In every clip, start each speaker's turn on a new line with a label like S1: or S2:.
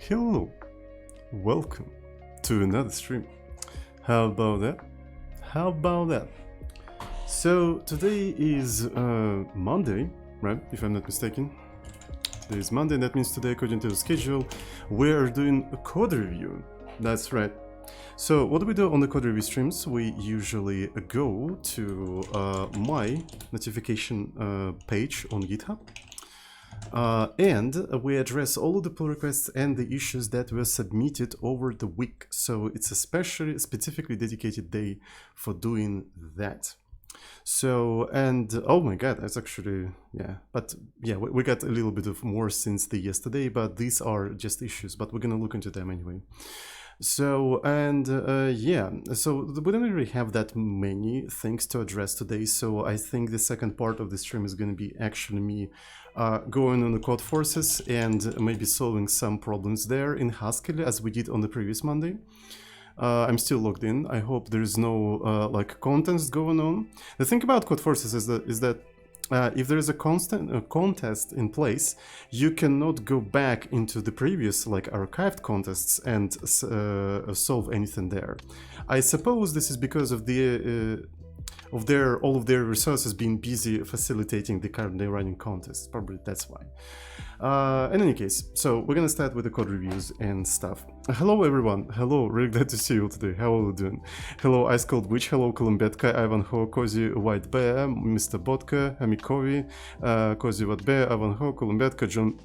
S1: Hello, welcome to another stream. How about that? How about that? So today is Monday, right? If I'm not mistaken. Today is Monday, that means today, according to the schedule, we are doing a code review. That's right. So what do we do on the code review streams? We usually go to my notification page on GitHub. And we address all of the pull requests and the issues that were submitted over the week. So it's a specifically dedicated day for doing that. So, and oh my god, that's actually, yeah, but yeah, we got a little bit of more since the yesterday, but these are just issues, but we're gonna look into them anyway. So, and yeah, so we don't really have that many things to address today, so I think the second part of the stream is going to be actually me going on the code forces and maybe solving some problems there in Haskell as we did on the previous Monday. I'm still logged in. I hope there is no like contest going on. The thing about code forces is that if there is a contest in place, you cannot go back into the previous like archived contests and solve anything there. I suppose this is because of the all of their resources being busy facilitating the currently running contests. Probably that's why. In any case, so we're gonna start with the code reviews and stuff. Hello everyone, hello, really glad to see you today. How are you doing? Hello Ice Cold Witch, hello Kolumbetka, Ivanhoe, Cozy White Bear, Mr. Botka, Amikovi, Cozy White Bear, Ivanhoe, Kolumbetka, John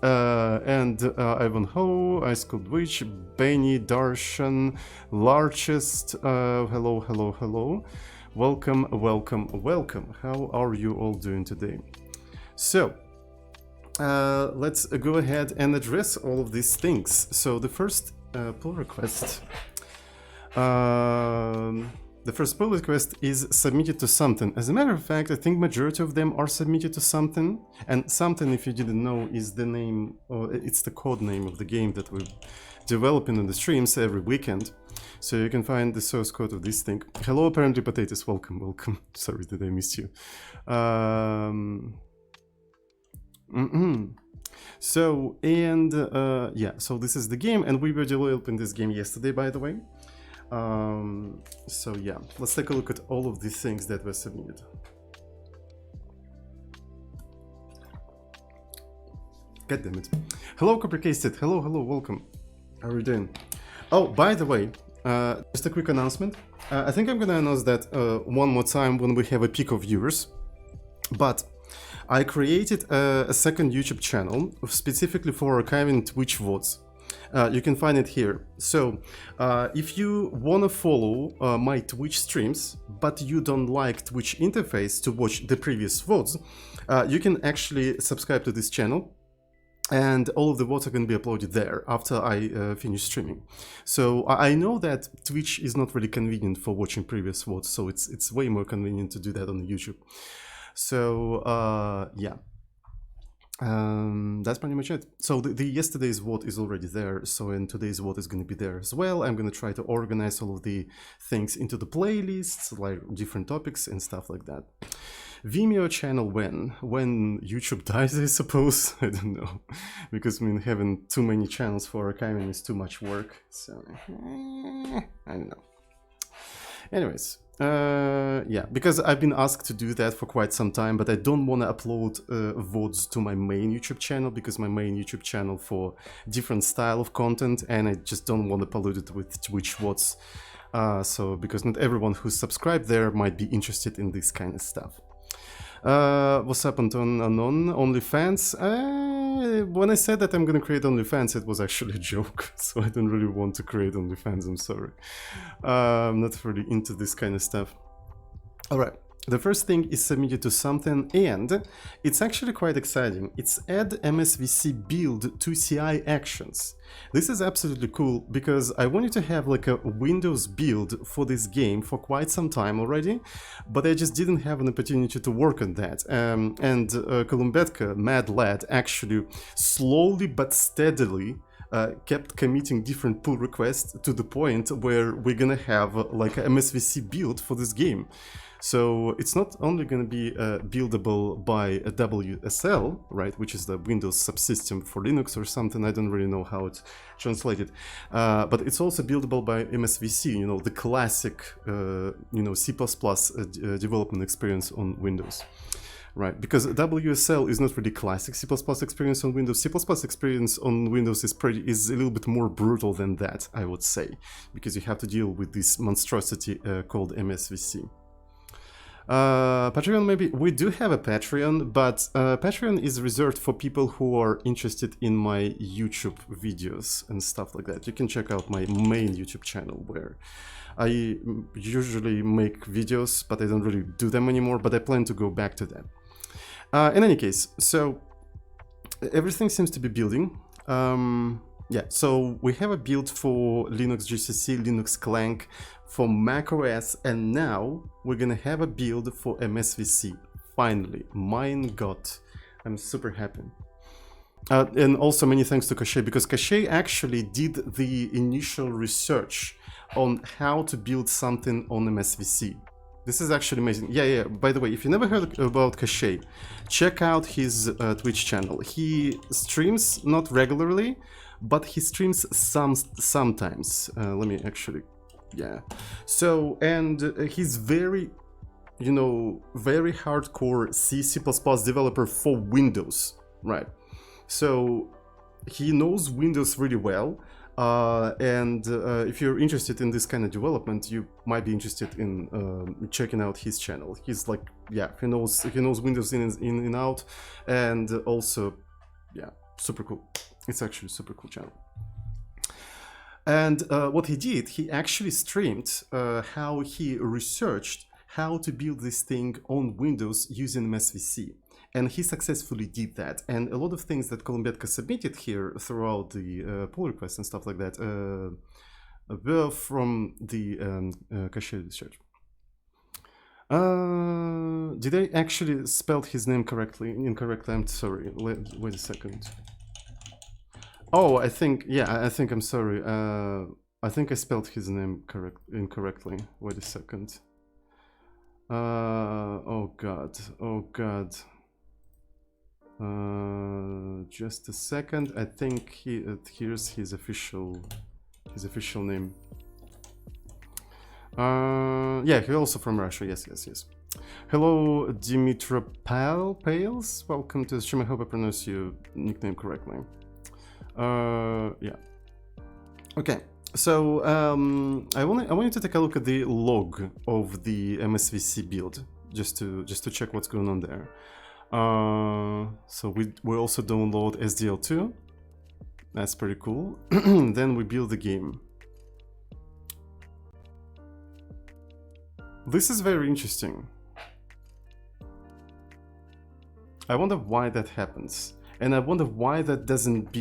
S1: and Ivanhoe, Ice Cold Witch, Benny, Darshan, Larchest, hello, hello, hello. Welcome, welcome, welcome. How are you all doing today? So, let's go ahead and address all of these things. So the first pull request, is submitted to something. As a matter of fact, I think majority of them are submitted to something. And something, if you didn't know, is the name, or it's the code name of the game that we're developing on the streams every weekend. So you can find the source code of this thing. Hello, apparently potatoes. Welcome, welcome. Sorry that I missed you. So, and yeah, so this is the game, and we were developing this game yesterday, by the way. So yeah, let's take a look at all of these things that were submitted. God damn it. Hello, Coppercasted. Hello, hello, welcome. How are you doing? Oh, by the way, just a quick announcement. I think I'm gonna announce that one more time when we have a peak of viewers, but I created a second YouTube channel specifically for archiving Twitch VODs. You can find it here. So if you want to follow my Twitch streams, but you don't like Twitch interface to watch the previous VODs, you can actually subscribe to this channel. And all of the VODs are going to be uploaded there after I finish streaming. So I know that Twitch is not really convenient for watching previous VODs, so it's way more convenient to do that on YouTube. So yeah, that's pretty much it. So the yesterday's vote is already there, so and today's vote is going to be there as well. I'm going to try to organize all of the things into the playlists, like different topics and stuff like that. Vimeo channel when YouTube dies, I suppose. I don't know, because I mean having too many channels for archiving is too much work, so I don't know. Anyways, yeah, because I've been asked to do that for quite some time, but I don't want to upload VODs to my main YouTube channel, because my main YouTube channel for different style of content, and I just don't want to pollute it with Twitch VODs. So, because not everyone who's subscribed there might be interested in this kind of stuff. What's happened on OnlyFans? When I said that I'm gonna create OnlyFans, it was actually a joke, so I don't really want to create OnlyFans, I'm sorry. I'm not really into this kind of stuff. Alright, the first thing is submitted to something, and it's actually quite exciting. It's add MSVC build to CI actions. This is absolutely cool, because I wanted to have like a Windows build for this game for quite some time already, but I just didn't have an opportunity to work on that. And Kolumbetka, Mad Lad, actually slowly but steadily kept committing different pull requests to the point where we're gonna have like a MSVC build for this game. So it's not only going to be buildable by a WSL, right, which is the Windows subsystem for Linux or something. I don't really know how it's translated, but it's also buildable by MSVC, you know, the classic, you know, C++ development experience on Windows. Right, because WSL is not really classic C++ experience on Windows. C++ experience on Windows is a little bit more brutal than that, I would say, because you have to deal with this monstrosity called MSVC. Patreon, maybe we do have a Patreon, but Patreon is reserved for people who are interested in my YouTube videos and stuff like that. You can check out my main YouTube channel where I usually make videos, but I don't really do them anymore, but I plan to go back to that. In any case, so everything seems to be building. Yeah, so we have a build for Linux GCC, Linux Clang, for macOS, and now we're gonna have a build for MSVC. Finally, my God, I'm super happy. And also many thanks to Cache, because Cache actually did the initial research on how to build something on MSVC. This is actually amazing. Yeah. By the way, if you never heard about Cache, check out his Twitch channel. He streams not regularly, but he streams sometimes. Let me actually, yeah. So, and he's very, you know, very hardcore C++ developer for Windows, right? So he knows Windows really well. And if you're interested in this kind of development, you might be interested in checking out his channel. He's like, yeah, he knows Windows in and out, and also, yeah, super cool. It's actually a super cool channel. And what he did, he actually streamed how he researched how to build this thing on Windows using MSVC. And he successfully did that. And a lot of things that Kolumbetka submitted here throughout the pull requests and stuff like that were from the Cache research. Did I actually spell his name incorrectly? I'm sorry. Wait a second. Oh, I think I'm sorry. I think I spelled his name incorrectly. Wait a second. Oh God. Just a second. I think here's his official name. Yeah, he's also from Russia. Yes. Hello, Dimitropales. Welcome to the stream. I hope I pronounced your nickname correctly. Yeah. Okay. So I want you to take a look at the log of the MSVC build, just to check what's going on there. So we also download SDL2. That's pretty cool. Then we build the game. This is very interesting. I wonder why that happens, and I wonder why that doesn't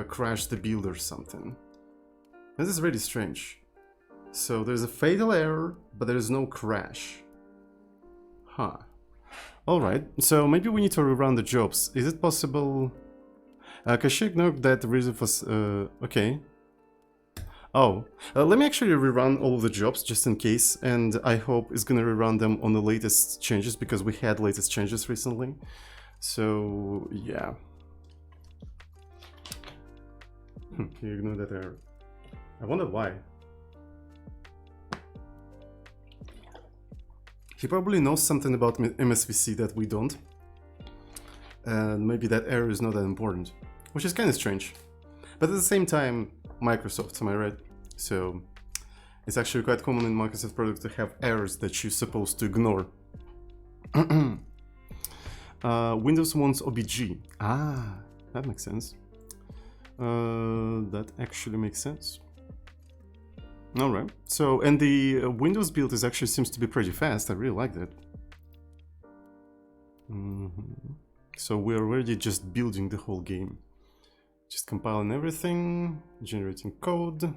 S1: crash the build or something. This is really strange. So there's a fatal error, but there is no crash. Huh. Alright, so maybe we need to rerun the jobs. Is it possible? Cache ignored that the reason was... okay. Oh, let me actually rerun all of the jobs just in case, and I hope it's gonna rerun them on the latest changes, because we had latest changes recently. So, yeah. You ignore that error. I wonder why. He probably knows something about MSVC that we don't. And maybe that error is not that important. Which is kind of strange. But at the same time, Microsoft, am I right? So it's actually quite common in Microsoft products to have errors that you're supposed to ignore. Windows wants OBG. Ah, that makes sense. That actually makes sense. Alright, so, and the Windows build actually seems to be pretty fast. I really like that. So we're already just building the whole game. Just compiling everything, generating code.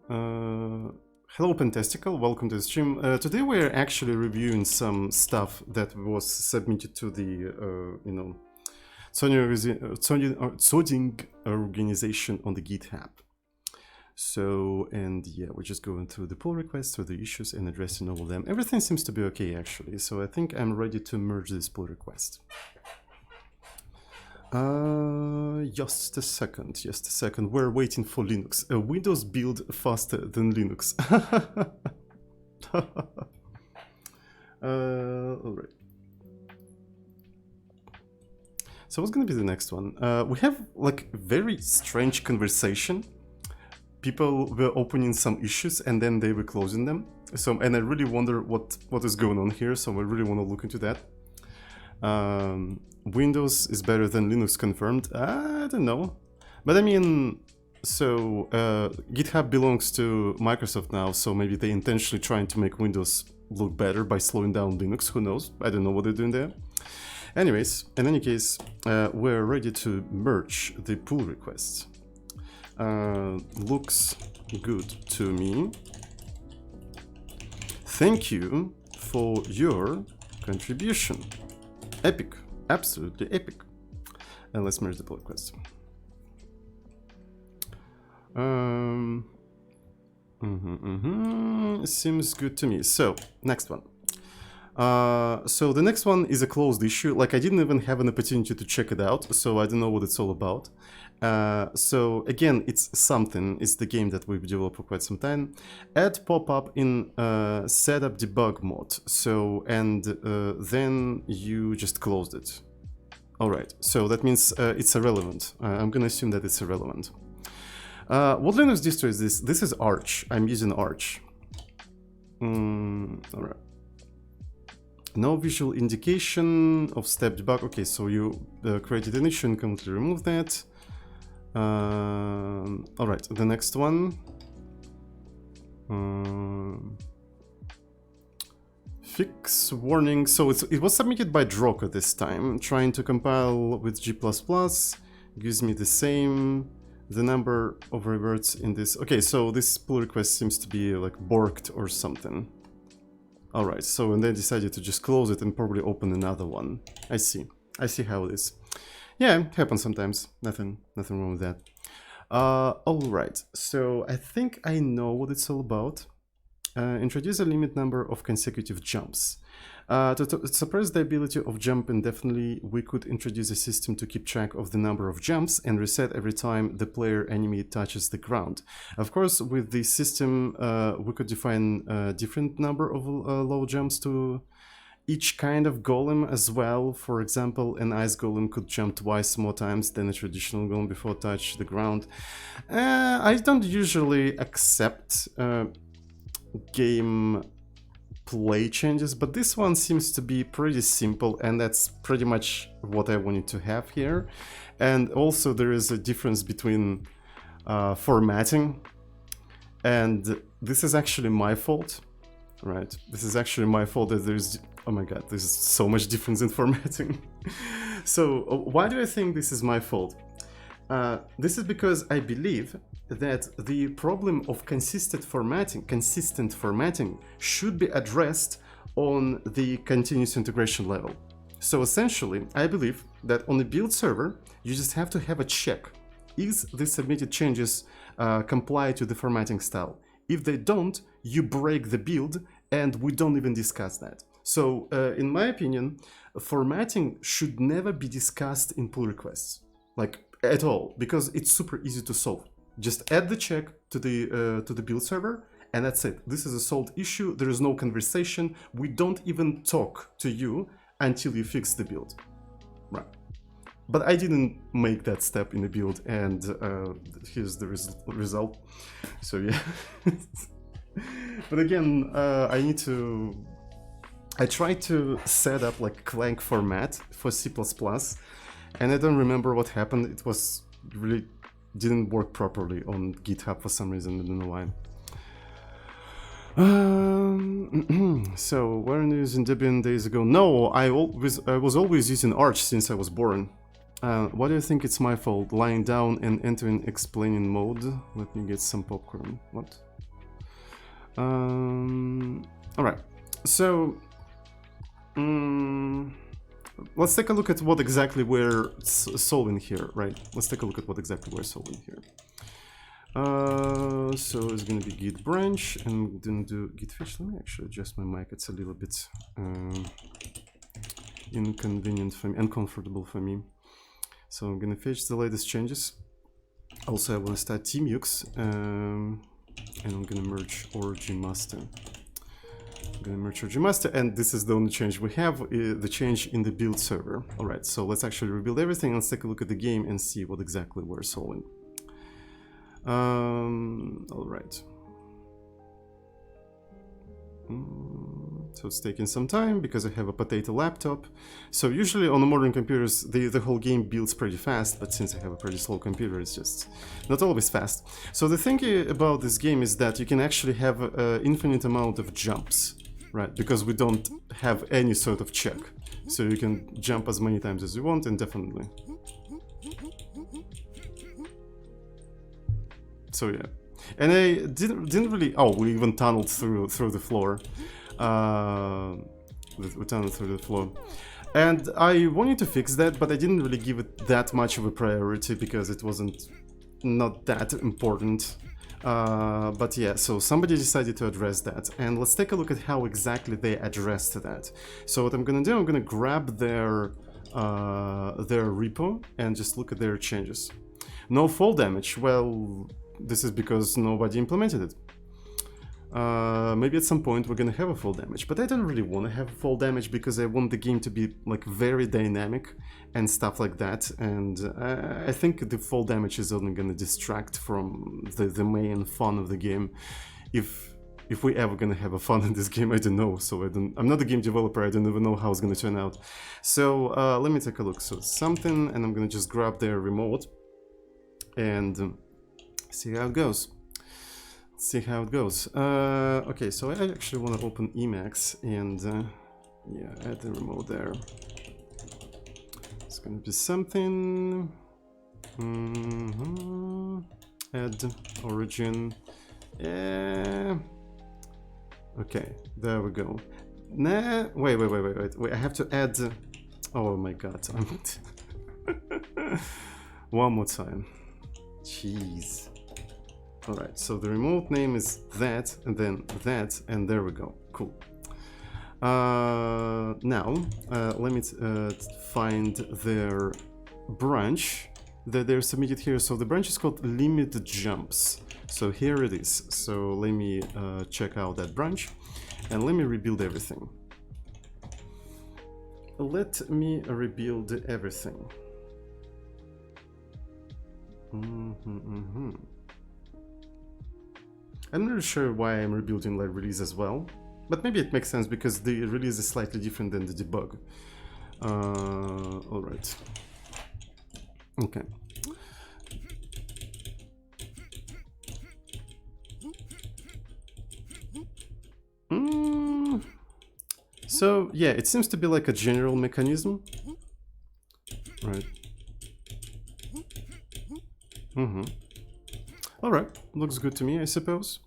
S1: Hello Pentesticle, welcome to the stream. Today we're actually reviewing some stuff that was submitted to the, you know, Tsoding organization on the GitHub. So, and yeah, we're just going through the pull requests, through the issues, and addressing all of them. Everything seems to be okay, actually. So I think I'm ready to merge this pull request. Just a second. We're waiting for Linux. Windows build faster than Linux. All right. So what's gonna be the next one? We have like very strange conversation. People were opening some issues and then they were closing them. So, and I really wonder what is going on here. So I really want to look into that. Windows is better than Linux confirmed. I don't know, but I mean, so GitHub belongs to Microsoft now, so maybe they intentionally trying to make Windows look better by slowing down Linux. Who knows? I don't know what they're doing there. Anyways, in any case, we're ready to merge the pull requests. Looks good to me. Thank you for your contribution. Epic, absolutely epic. And let's merge the pull requests. Seems good to me. So, next one. So the next one is a closed issue. Like I didn't even have an opportunity to check it out, so I don't know what it's all about. So again, it's something. It's the game that we've developed for quite some time. Add pop-up in setup debug mode. So and then you just closed it. All right. So that means it's irrelevant. I'm gonna assume that it's irrelevant. What Linux distro is this? This is Arch. I'm using Arch. All right. No visual indication of step debug. Okay, so you created an issue and completely remove that. All right, the next one. Fix warning. So it was submitted by Droka this time. Trying to compile with G++. Gives me the same. The number of reverts in this. Okay, so this pull request seems to be like borked or something. Alright, so and they decided to just close it and probably open another one. I see how it is. Yeah, it happens sometimes. Nothing wrong with that. Alright, so I think I know what it's all about. Introduce a limit number of consecutive jumps. To suppress the ability of jump indefinitely, we could introduce a system to keep track of the number of jumps and reset every time the player enemy touches the ground. Of course, with the system, we could define a different number of low jumps to each kind of golem as well. For example, an ice golem could jump twice more times than a traditional golem before touch the ground. I don't usually accept game play changes, but this one seems to be pretty simple, and that's pretty much what I wanted to have here. And also there is a difference between formatting, and this is actually my fault, right? This is actually my fault that there's, oh my god, there's so much difference in formatting. So why do I think this is my fault? This is because I believe that the problem of consistent formatting should be addressed on the continuous integration level. So essentially, I believe that on the build server, you just have to have a check. Is the submitted changes comply to the formatting style? If they don't, you break the build, and we don't even discuss that. So in my opinion, formatting should never be discussed in pull requests, like at all, because it's super easy to solve. Just add the check to the build server, and that's it. This is a solved issue. There is no conversation. We don't even talk to you until you fix the build, right? But I didn't make that step in the build, and here's the result. So yeah. But again, I tried to set up like Clang format for C++, and I don't remember what happened. It was really didn't work properly on GitHub for some reason. I don't know why. So, were you using Debian days ago? No, I was always using Arch since I was born. Why do you think it's my fault? Lying down and entering explaining mode. Let me get some popcorn. What? Alright. So, let's take a look at what exactly we're solving here, right? Let's take a look at what exactly we're solving here. So it's gonna be git branch, and I'm gonna do git fetch. Let me actually adjust my mic. It's a little bit inconvenient for me, uncomfortable for me. So I'm gonna fetch the latest changes. Also, I want to start TeamUX, and I'm gonna merge origin master. I'm gonna merge origin master, and this is the only change we have, the change in the build server. All right, so let's actually rebuild everything. Let's take a look at the game and see what exactly we're solving. All right. So it's taking some time because I have a potato laptop. So usually on the modern computers, the whole game builds pretty fast, but since I have a pretty slow computer, it's just not always fast. So the thing about this game is that you can actually have an infinite amount of jumps, right? Because we don't have any sort of check. So you can jump as many times as you want indefinitely. So yeah. And I didn't really. Oh, we even tunneled through the floor. We tunneled through the floor, and I wanted to fix that, but I didn't really give it that much of a priority because it wasn't not that important. But yeah, so somebody decided to address that, and let's take a look at how exactly they addressed that. So what I'm gonna do, I'm gonna grab their repo and just look at their changes. No fall damage. Well, this is because nobody implemented it. Maybe at some point we're gonna have a fall damage, but I don't really want to have fall damage because I want the game to be like very dynamic and stuff like that, and I think the fall damage is only gonna distract from the main fun of the game. If we ever gonna have a fun in this game, I don't know. So I'm not a game developer, I don't even know how it's gonna turn out. So let me take a look. So something, and I'm gonna just grab their remote and see how it goes. See how it goes. Okay, so I actually want to open Emacs and yeah, add the remote there. It's gonna be something. Add origin. Okay, there we go. Nah, wait. I have to add. Oh my god! One more time. Jeez. Alright, so the remote name is that, and then that, and there we go. Cool. Now, let me find their branch that they're submitted here. So the branch is called limit jumps. So here it is. So let me check out that branch, and let me rebuild everything. Let me rebuild everything. I'm not really sure why I'm rebuilding like release as well, but maybe it makes sense because the release is slightly different than the debug. All right. Okay. So yeah, it seems to be like a general mechanism, right? Alright, looks good to me, I suppose.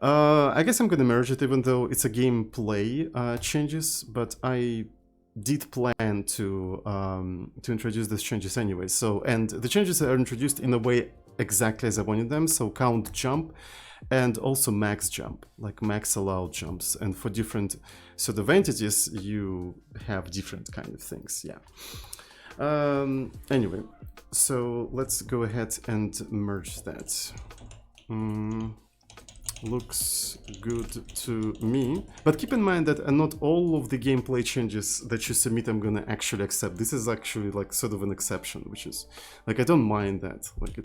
S1: I guess I'm gonna merge it even though it's a gameplay changes, but I did plan to introduce these changes anyway. So, and the changes are introduced in a way exactly as I wanted them, so count jump and also max jump, like max allowed jumps. And for different sort of entities, you have different kind of things, yeah. Anyway, so let's go ahead and merge that. Looks good to me, but keep in mind that not all of the gameplay changes that you submit I'm gonna actually accept. This is actually like sort of an exception, which is like I don't mind that, like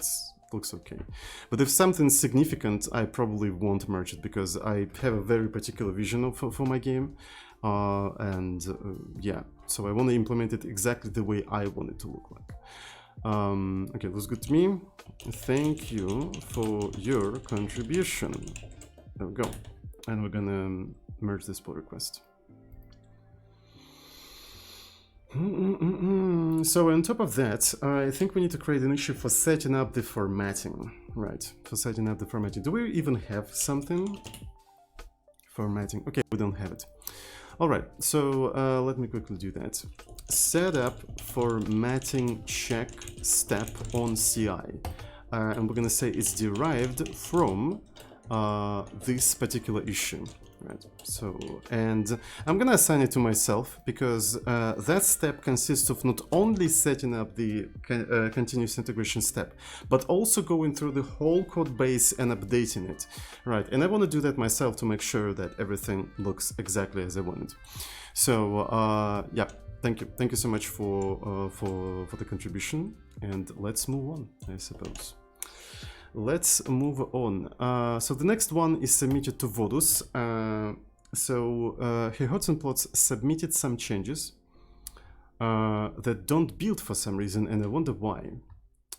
S1: looks okay. But if something's significant, I probably won't merge it because I have a very particular vision for my game. Yeah, so I want to implement it exactly the way I want it to look like. Okay, looks good to me. Thank you for your contribution. There we go. And we're gonna merge this pull request. So on top of that, I think we need to create an issue for setting up the formatting. Right, for setting up the formatting. Do we even have something? Formatting. Okay, we don't have it. All right, so let me quickly do that. Set up formatting check step on CI. and we're gonna say it's derived from this particular issue. Right. So, and I'm gonna assign it to myself because that step consists of not only setting up the continuous integration step, but also going through the whole code base and updating it. Right. And I want to do that myself to make sure that everything looks exactly as I wanted. So, yeah, thank you. Thank you so much for the contribution. And let's move on, I suppose. Let's move on. So the next one is submitted to Vodus. Plots submitted some changes that don't build for some reason, and I wonder why.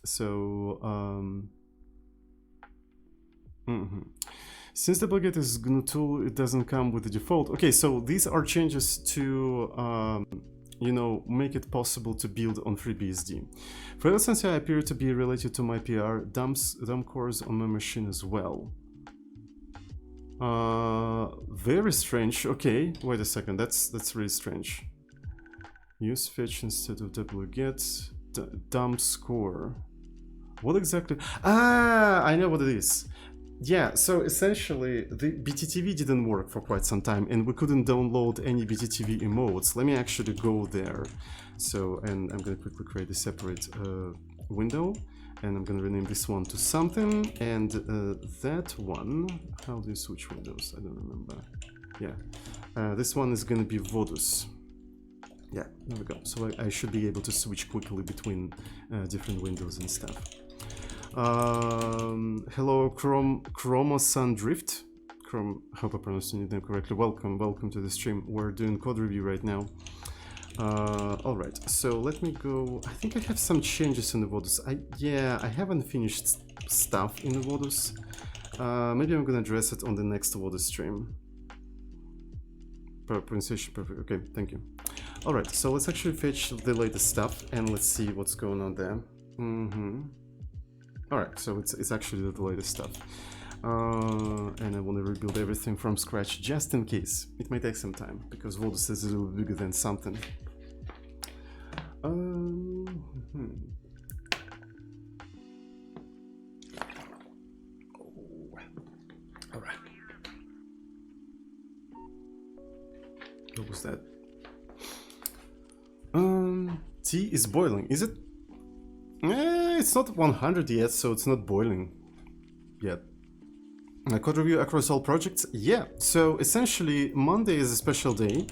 S1: So since the bucket is GNU tool, it doesn't come with the default. Okay, so these are changes to you know, make it possible to build on FreeBSD. For instance, I appear to be related to my PR dump cores on my machine as well. Very strange. Okay, wait a second. That's really strange. Use fetch instead of wget. Dump score. What exactly? Ah, I know what it is. Yeah, so essentially the BTTV didn't work for quite some time and we couldn't download any BTTV emotes. Let me actually go there. So, and I'm gonna quickly create a separate window and I'm gonna rename this one to something, and that one, how do you switch windows? I don't remember. Yeah, this one is gonna be Vodus. Yeah, there we go. So I should be able to switch quickly between different windows and stuff. Hello, Chromosan Drift. Hope I pronounced your name correctly. Welcome to the stream. We're doing code review right now. All right, so let me go. I think I have some changes in the Vodus. Yeah, I haven't finished stuff in the Vodus. Maybe I'm gonna address it on the next Vodus stream. Pronunciation perfect. Okay, thank you. All right, so let's actually fetch the latest stuff and let's see what's going on there. All right, so it's actually the latest stuff. And I want to rebuild everything from scratch just in case. It may take some time because Vodus is a little bigger than something. All right. What was that? Tea is boiling. Is it? It's not 100 yet, so it's not boiling yet. Code review across all projects? Yeah, so essentially Monday is a special day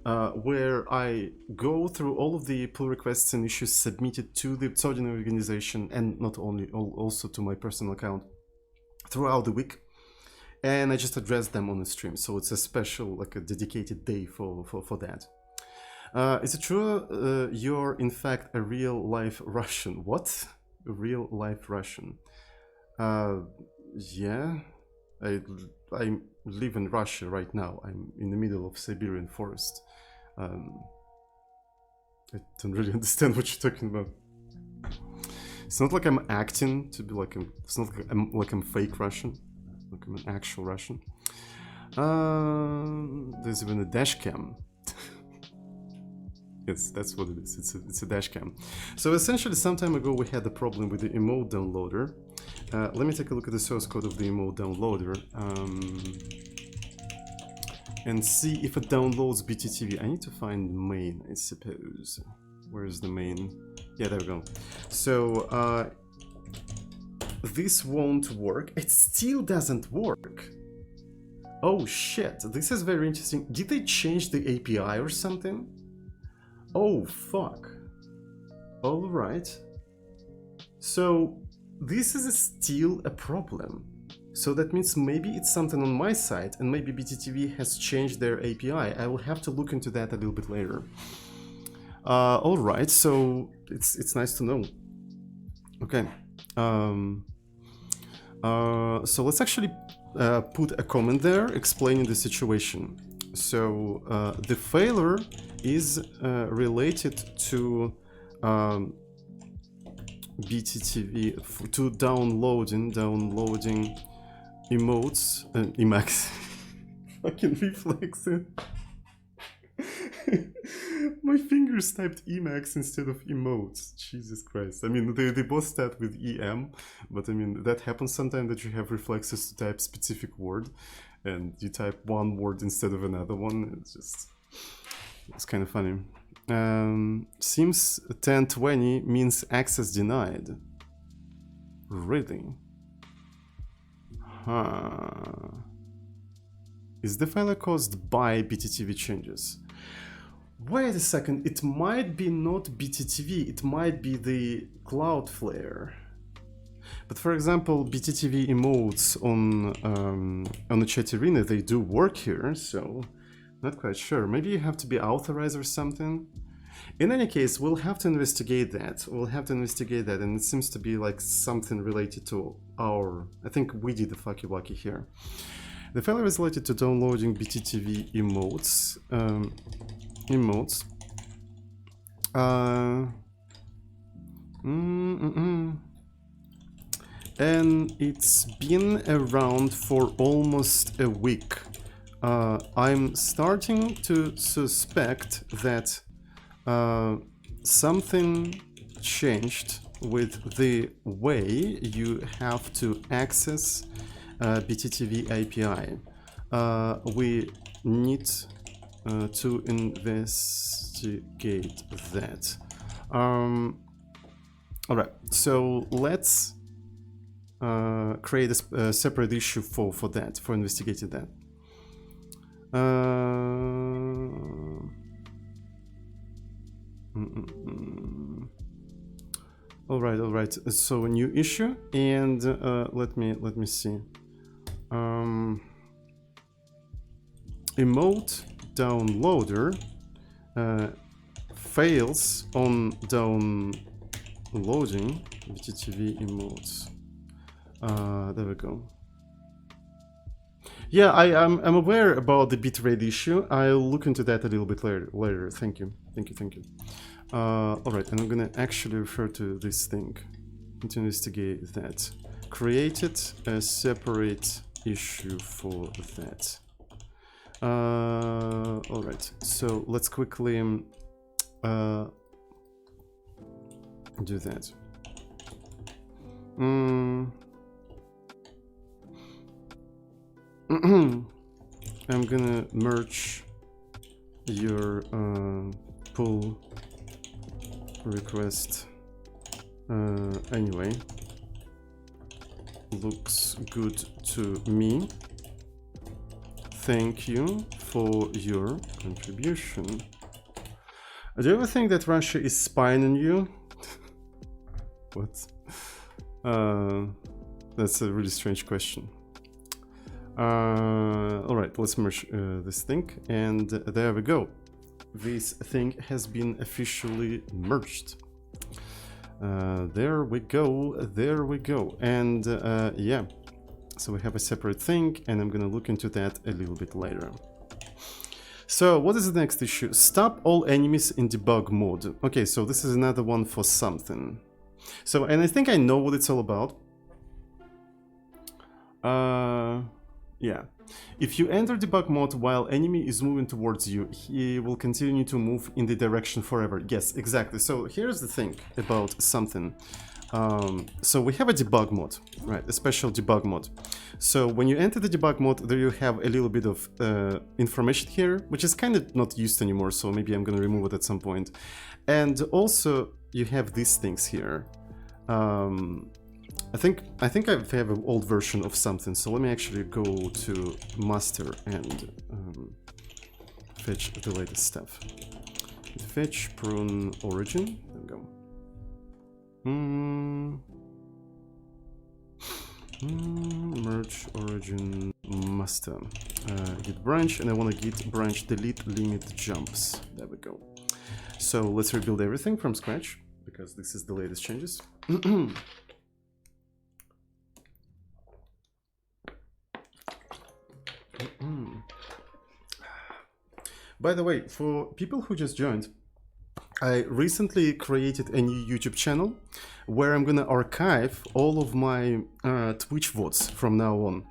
S1: where I go through all of the pull requests and issues submitted to the Tsoding organization, and not only, also to my personal account throughout the week, and I just address them on the stream. So it's a special, like a dedicated day for that. Is it true you're in fact a real-life Russian? What? A real-life Russian? Yeah, I live in Russia right now. I'm in the middle of Siberian forest. I don't really understand what you're talking about. It's not like I'm acting to be like it's not like I'm fake Russian. Like I'm an actual Russian. There's even a dash cam. Yes, that's what it is. It's a dash cam. So essentially, some time ago we had a problem with the emote downloader. Let me take a look at the source code of the emote downloader and see if it downloads BTTV. I need to find main, I suppose. Where's the main? Yeah, there we go. So this won't work. It still doesn't work. Oh shit, this is very interesting. Did they change the API or something? Oh fuck. Alright. So this is still a problem. So that means maybe it's something on my side and maybe BTTV has changed their API. I will have to look into that a little bit later. Alright, so it's nice to know. Okay. So let's actually put a comment there explaining the situation. So the failure is related to BTTV, to downloading emotes and Emacs. Fucking reflex it. My fingers typed Emacs instead of emotes. Jesus Christ. I mean, they both start with EM, but I mean, that happens sometimes that you have reflexes to type specific word, and you type one word instead of another one. It's kind of funny. Seems 1020 means access denied. Really? Huh. Is the failure caused by BTTV changes? Wait a second, it might be not BTTV, it might be the Cloudflare. But for example, BTTV emotes on the chat arena, they do work here, so not quite sure. Maybe you have to be authorized or something. In any case, we'll have to investigate that. And it seems to be like something related to our... I think we did the fucky wucky here. The failure is related to downloading BTTV emotes. And it's been around for almost a week. I'm starting to suspect that something changed with the way you have to access BTTV API. We need to investigate that. Alright, so let's create a separate issue for that, for investigating that. All right. So a new issue, and let me see. Emote downloader fails on downloading BTTV emotes. There we go. Yeah, I'm aware about the bitrate issue. I'll look into that a little bit later. Thank you. All right, and I'm gonna actually refer to this thing to investigate that. Created a separate issue for that. All right, so let's quickly do that. I'm gonna merge your pull request anyway. Looks good to me. Thank you for your contribution. Do you ever think that Russia is spying on you? What? That's a really strange question. Alright, let's merge this thing, and there we go. This thing has been officially merged. There we go, and yeah, so we have a separate thing, and I'm gonna look into that a little bit later. So what is the next issue? Stop all enemies in debug mode. Okay, so this is another one for something. So, and I think I know what it's all about. Yeah. If you enter debug mode while enemy is moving towards you, he will continue to move in the direction forever. Yes, exactly. So here's the thing about something. So we have a debug mode, right? A special debug mode. So when you enter the debug mode, there you have a little bit of information here, which is kind of not used anymore. So maybe I'm going to remove it at some point. And also you have these things here. I think I have an old version of something, so let me actually go to master and fetch the latest stuff. Fetch prune origin. There we go. Merge origin master. Git branch, and I want to git branch delete limit jumps. There we go. So let's rebuild everything from scratch because this is the latest changes. By the way, for people who just joined, I recently created a new YouTube channel where I'm gonna archive all of my Twitch VODs from now on.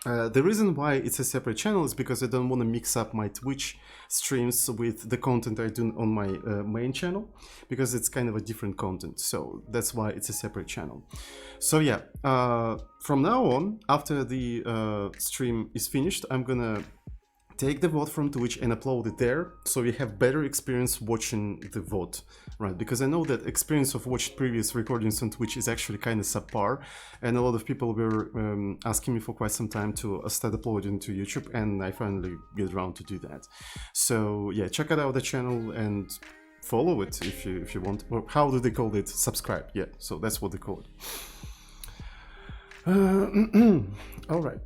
S1: The reason why it's a separate channel is because I don't want to mix up my Twitch streams with the content I do on my main channel, because it's kind of a different content. So that's why it's a separate channel. So yeah, from now on, after the stream is finished, I'm gonna take the VOD from Twitch and upload it there, so you have better experience watching the VOD, right? Because I know that experience of watching previous recordings on Twitch is actually kind of subpar, and a lot of people were asking me for quite some time to start uploading to YouTube, and I finally get around to do that. So yeah, check out the channel and follow it if you want. Or how do they call it? Subscribe. Yeah, so that's what they call it. All right.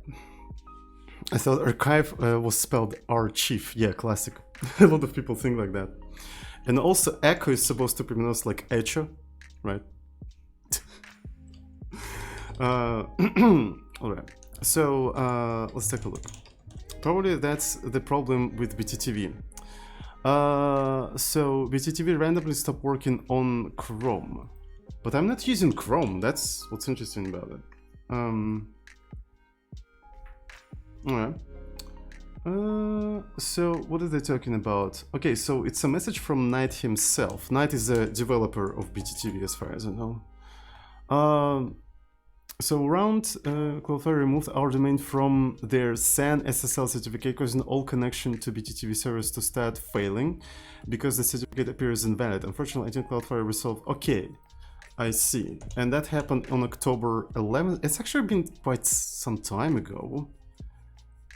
S1: I thought archive was spelled archive. Yeah, classic. A lot of people think like that. And also echo is supposed to be pronounced like echo, right? Alright, so let's take a look. Probably that's the problem with BTTV. So BTTV randomly stopped working on Chrome. But I'm not using Chrome, that's what's interesting about it. Alright. So what are they talking about? Okay, so it's a message from Knight himself. Knight is a developer of BTTV as far as I know. So around Cloudflare removed our domain from their SAN SSL certificate, causing all connection to BTTV servers to start failing because the certificate appears invalid. Unfortunately, I think Cloudflare resolved. Okay, I see. And that happened on October 11th. It's actually been quite some time ago.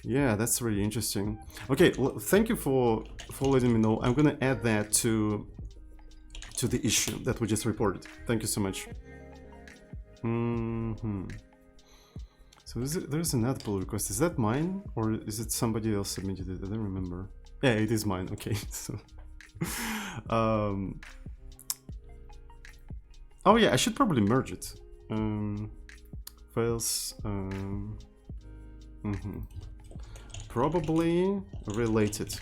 S1: Yeah, that's really interesting. Okay, thank you for letting me know. I'm gonna add that to the issue that we just reported. Thank you so much. So there's another pull request. Is that mine or is it somebody else submitted it? I don't remember. Yeah, it is mine. Okay, so oh yeah, I should probably merge it. Files. Probably related.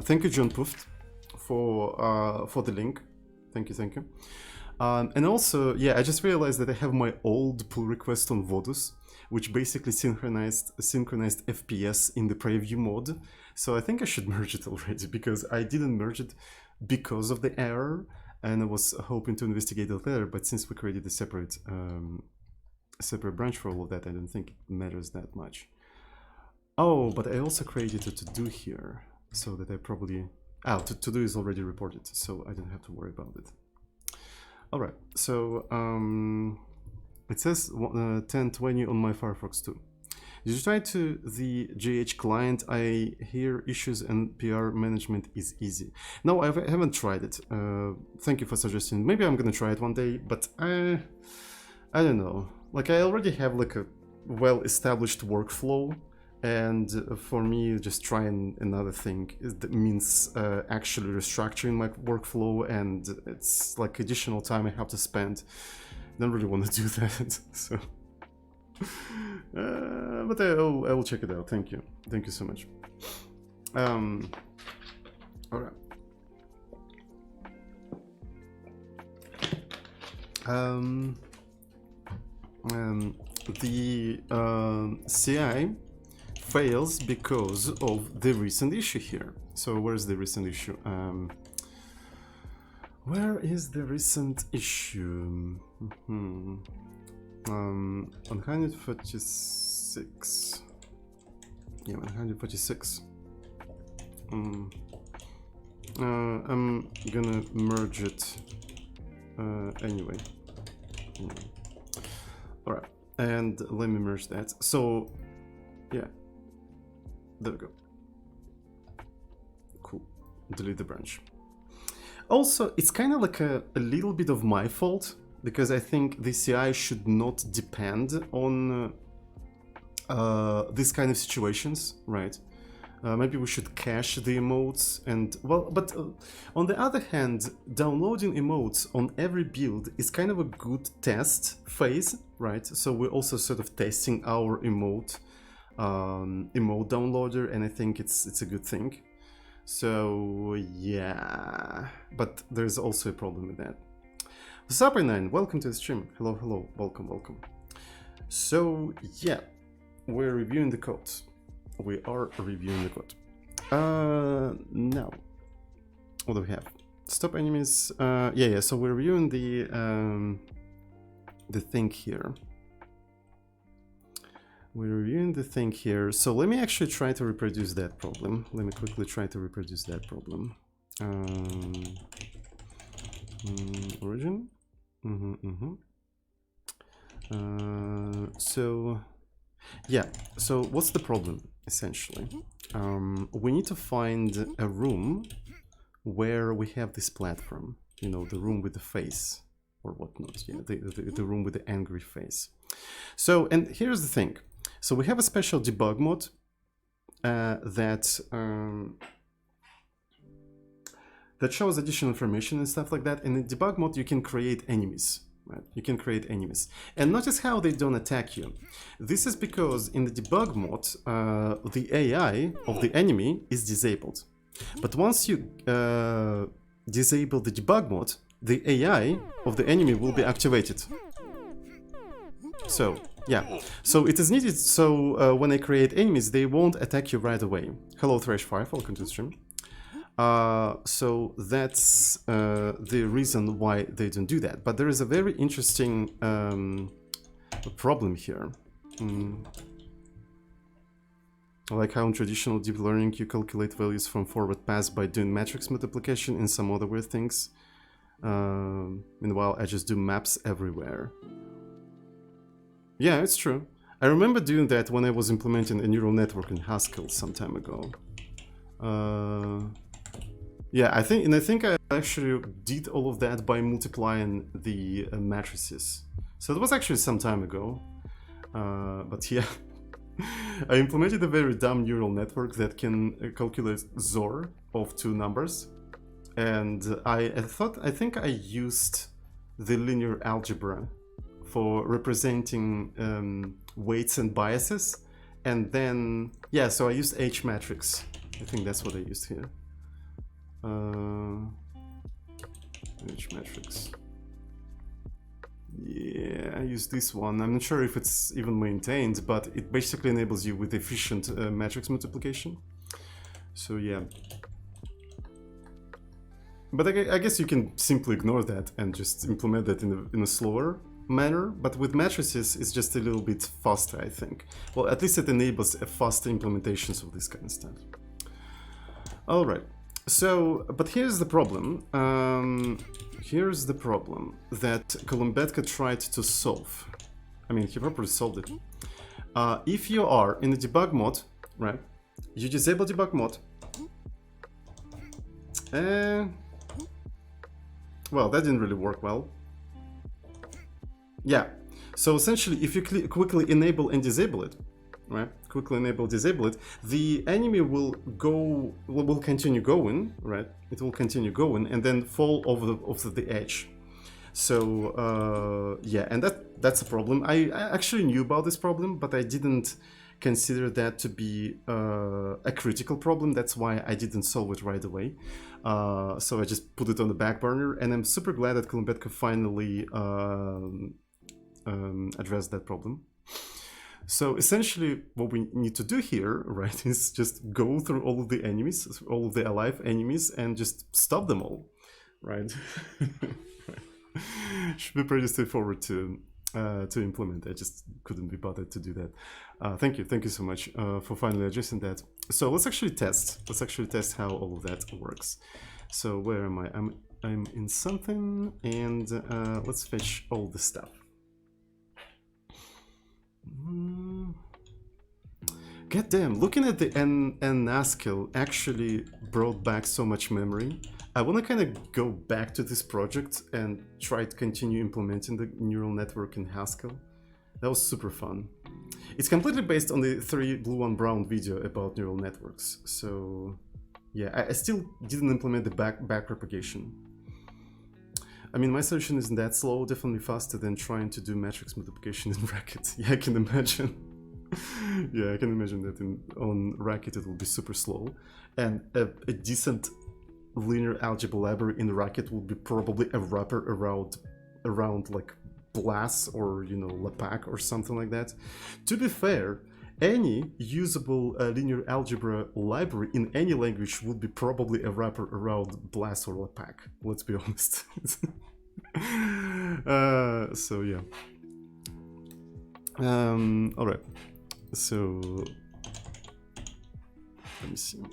S1: Thank you, John Puft, for the link. Thank you. And also, yeah, I just realized that I have my old pull request on Vodus, which basically synchronized FPS in the preview mode. So I think I should merge it already, because I didn't merge it because of the error, and I was hoping to investigate it later. But since we created a separate branch for all of that, I don't think it matters that much. Oh, but I also created a to-do here, so that I probably... to-do is already reported, so I don't have to worry about it. Alright, so it says 1020 on my Firefox 2. Did you try to the GH client? I hear issues and PR management is easy. No, I haven't tried it. Thank you for suggesting. Maybe I'm gonna try it one day, but I don't know. Like, I already have like a well-established workflow. And for me, just trying another thing means actually restructuring my workflow, and it's like additional time I have to spend. I don't really want to do that, so. But I will check it out. Thank you so much. All right. The CI fails because of the recent issue here. So where's the recent issue? Where is the recent issue? 146. Yeah, 146. I'm gonna merge it anyway. All right, and let me merge that. So yeah. There we go. Cool. Delete the branch. Also, it's kind of like a little bit of my fault, because I think the CI should not depend on these kind of situations, right? Maybe we should cache the emotes and, well, but on the other hand, downloading emotes on every build is kind of a good test phase, right? So we're also sort of testing our emote downloader, and I think it's a good thing. So yeah, but there's also a problem with that. Sup9, welcome to the stream. Hello, welcome. So yeah, we're reviewing the code. We are reviewing the code. Now, what do we have? Stop enemies. Yeah. So we're reviewing the thing here. We're reviewing the thing here. So let me actually try to reproduce that problem. Let me quickly try to reproduce that problem. Origin. So yeah. So what's the problem essentially? We need to find a room where we have this platform. You know, the room with the face or whatnot. Yeah, the room with the angry face. So, and here's the thing. So we have a special debug mode that shows additional information and stuff like that. And in debug mode, you can create enemies, right? You can create enemies. And notice how they don't attack you. This is because in the debug mode, the AI of the enemy is disabled. But once you disable the debug mode, the AI of the enemy will be activated. So, yeah. So it is needed, so when I create enemies, they won't attack you right away. Hello Thresh5, welcome to the stream. So that's the reason why they don't do that. But there is a very interesting problem here. Like how in traditional deep learning you calculate values from forward pass by doing matrix multiplication and some other weird things. Meanwhile, I just do maps everywhere. Yeah, it's true. I remember doing that when I was implementing a neural network in Haskell some time ago. Yeah, I think I actually did all of that by multiplying the matrices. So it was actually some time ago. But yeah, I implemented a very dumb neural network that can calculate XOR of two numbers. And I think I used the linear algebra for representing weights and biases, and then yeah, so I used H matrix. I think that's what I used here. H matrix. Yeah, I used this one. I'm not sure if it's even maintained, but it basically enables you with efficient matrix multiplication. So yeah. But I guess you can simply ignore that and just implement that in a slower manner. But with matrices, it's just a little bit faster, I think. Well, at least it enables a faster implementations of this kind of stuff. All right. So, but here's the problem. Here's the problem that Kolumbetka tried to solve. I mean, he properly solved it. If you are in the debug mode, right? You disable debug mode. Well, that didn't really work well. Yeah. So essentially, if you quickly enable and disable it, right? Quickly enable, disable it, the enemy will continue going, right? It will continue going and then fall over the edge. So yeah, and that's a problem. I actually knew about this problem, but I didn't consider that to be a critical problem. That's why I didn't solve it right away. So I just put it on the back burner, and I'm super glad that Kolumbetka finally addressed that problem. So essentially what we need to do here, right, is just go through all of the enemies, all of the alive enemies, and just stop them all, right? Should be pretty straightforward to implement. I just couldn't be bothered to do that. Thank you so much for finally addressing that. So let's actually test how all of that works. So where am I? I'm in something, and let's fetch all the stuff. God damn, looking at the N Haskell actually brought back so much memory. I want to kind of go back to this project and try to continue implementing the neural network in Haskell. That was super fun. It's completely based on the 3 Blue 1 Brown video about neural networks. So yeah, I still didn't implement the back propagation. I mean, my solution isn't that slow, definitely faster than trying to do matrix multiplication in Racket. Yeah, I can imagine. Yeah, I can imagine that on Racket it will be super slow. And a decent linear algebra library in Racket will be probably a wrapper around like BLAS or, you know, LAPACK or something like that. To be fair, Any usable linear algebra library in any language would be probably a wrapper around BLAS or LAPACK. Let's be honest. So yeah. All right. So let me see.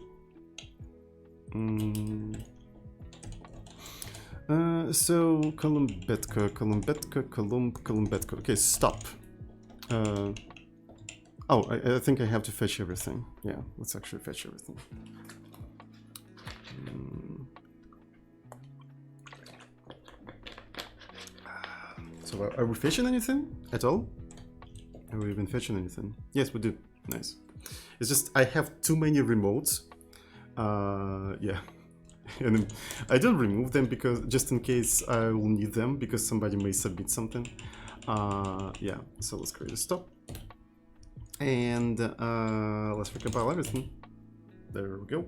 S1: So Columbetka. Okay, stop. Oh, I think I have to fetch everything. Yeah, let's actually fetch everything. So are we fetching anything at all? Have we been fetching anything? Yes, we do. Nice. It's just I have too many remotes. Yeah. And I don't remove them because just in case I will need them because somebody may submit something. Yeah, so let's create a stop. And let's recompile everything. There we go.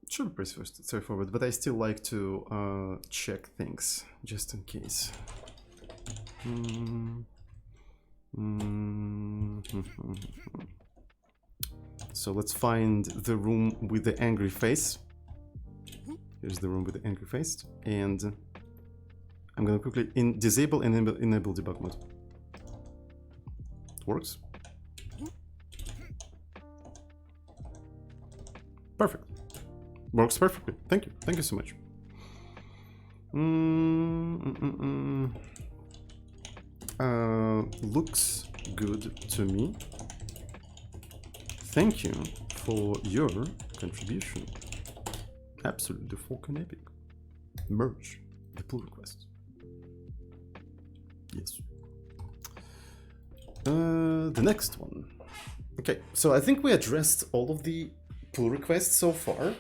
S1: Should be pretty straightforward, but I still like to check things just in case. So let's find the room with the angry face. Here's the room with the angry face, and I'm gonna quickly disable and enable debug mode. Works. Perfect. Works perfectly. Thank you. Thank you so much. Looks good to me. Thank you for your contribution. Absolutely fucking epic. Merge the pull request. Yes. The next one. Okay, so I think we addressed all of the pull requests so far.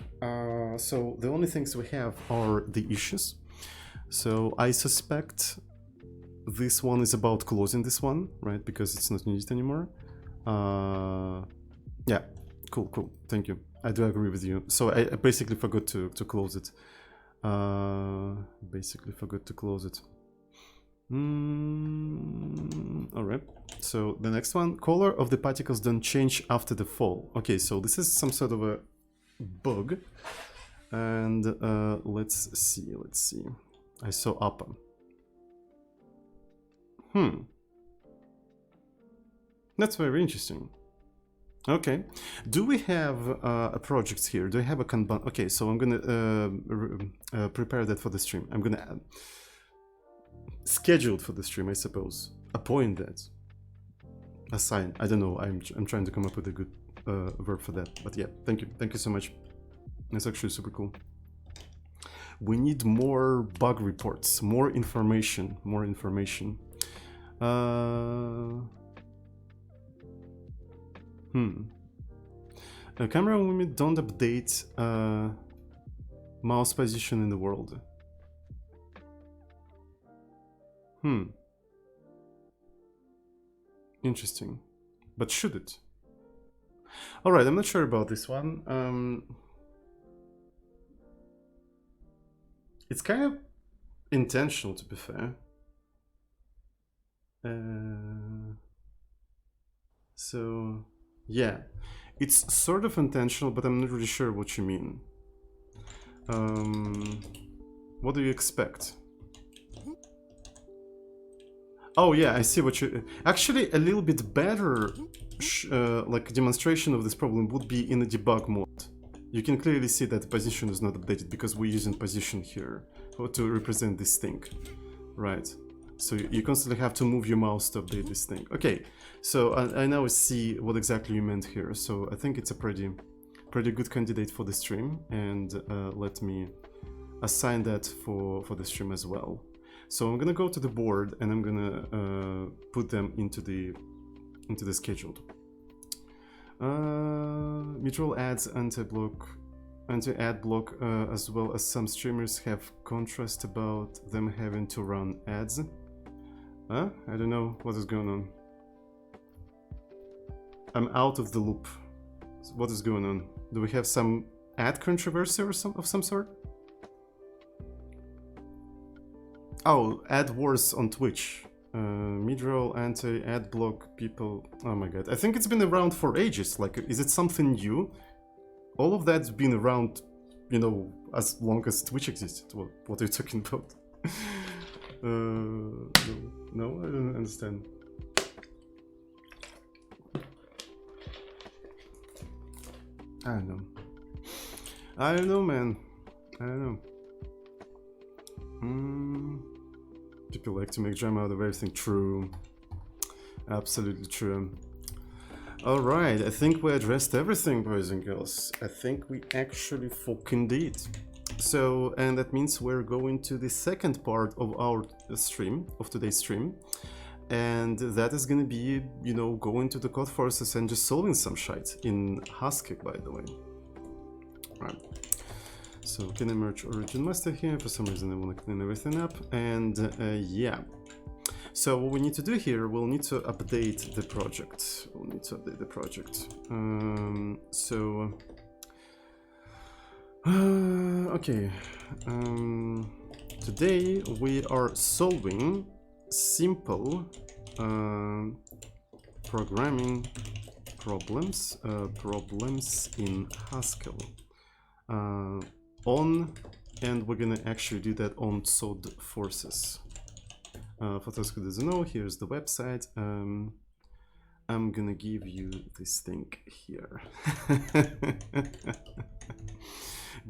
S1: So the only things we have are the issues. So I suspect this one is about closing this one, right? Because it's not needed anymore. Yeah, cool. Thank you. I do agree with you. So I basically forgot to close it. Basically forgot to close it. All right. So the next one, color of the particles don't change after the fall. Okay, so this is some sort of a bug. And let's see. I saw upper. That's very interesting. Okay, do we have a project here? Do I have a Kanban? Okay, so I'm gonna prepare that for the stream. I'm gonna schedule it for the stream, I suppose. Appoint that. Assign. I don't know. I'm trying to come up with a good verb for that. But yeah, thank you so much. That's actually super cool. We need more bug reports, more information. Camera limit don't update mouse position in the world. Interesting. But should it? Alright, I'm not sure about this one. It's kind of intentional, to be fair. So yeah, it's sort of intentional, but I'm not really sure what you mean. What do you expect? Oh yeah, I see what you... Actually, a little bit better like demonstration of this problem would be in the debug mode. You can clearly see that the position is not updated because we're using position here to represent this thing, right? So you constantly have to move your mouse to update this thing. Okay, so I now see what exactly you meant here. So I think it's a pretty good candidate for the stream, and let me assign that for the stream as well. So I'm gonna go to the board and I'm gonna put them into the scheduled. Mutual ads, anti-ad block, as well as some streamers have contrast about them having to run ads. I don't know what is going on. I'm out of the loop. What is going on? Do we have some ad controversy or of some sort? Oh, ad wars on Twitch. Midroll, anti-ad block people. Oh my god. I think it's been around for ages. Like, is it something new? All of that's been around, you know, as long as Twitch existed. What are you talking about? No, I don't understand. I don't know. I don't know, man. I don't know. People like to make drama out of everything. True. Absolutely true. Alright, I think we addressed everything, boys and girls. I think we actually fucking did. So, and that means we're going to the second part of our stream, of today's stream. And that is gonna be, you know, going to the code forces and just solving some shit in Haskell, by the way. Right. So, can I merge origin master here? For some reason I want to clean everything up. And yeah. So what we need to do here, we'll need to update the project. Okay. Today we are solving simple programming problems in Haskell. And we're gonna actually do that on Tsod forces. For those who doesn't know, here's the website. I'm gonna give you this thing here.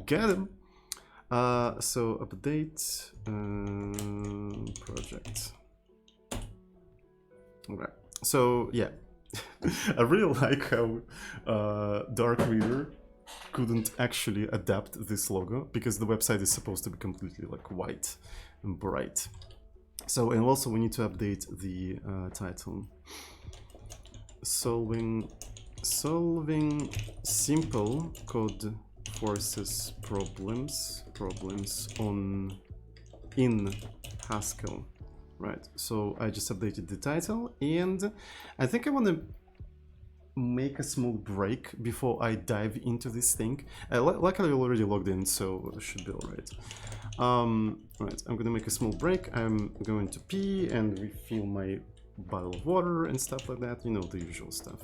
S1: Got him. So update project. Okay. So yeah, I really like how Dark Reader couldn't actually adapt this logo because the website is supposed to be completely like white and bright. So, and also we need to update the title. Solving simple code forces problems in Haskell. Right, so I just updated the title, and I think I want to make a small break before I dive into this thing. Luckily I already logged in, so it should be alright. Right, I'm gonna make a small break. I'm going to pee and refill my bottle of water and stuff like that, you know, the usual stuff.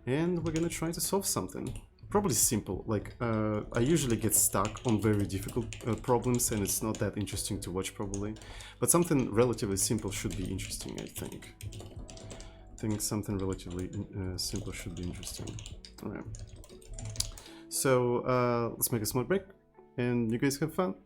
S1: And we're gonna try to solve something. Probably simple, like, I usually get stuck on very difficult problems and it's not that interesting to watch probably. But something relatively simple should be interesting, I think. I think something relatively simple should be interesting. Alright. So, let's make a small break and you guys have fun.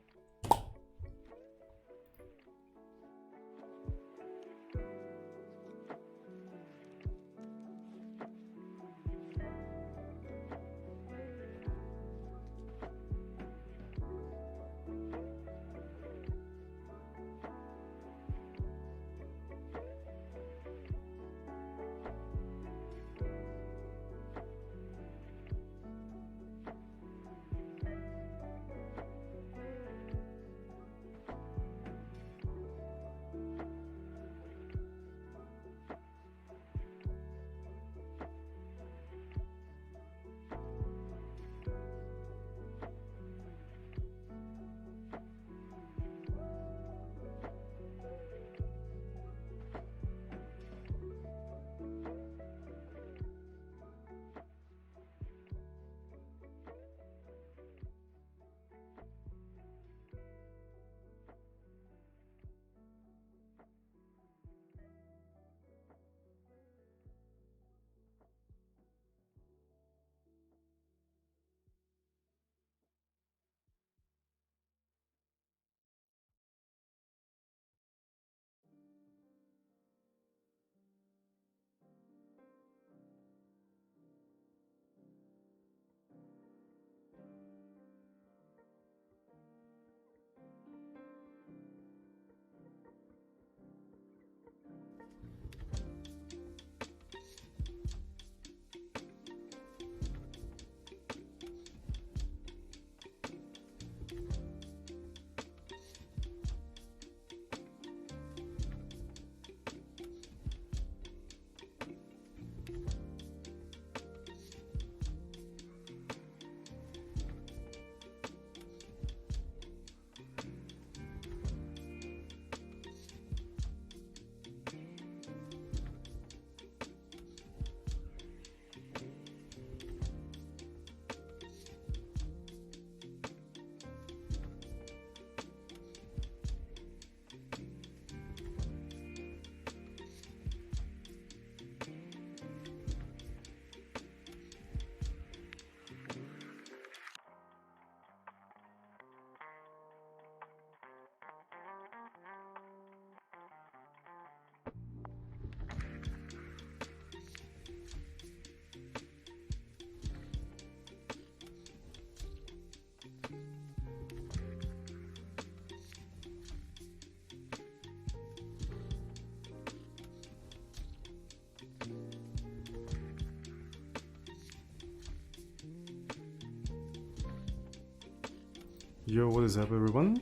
S1: Yo, what is up, everyone?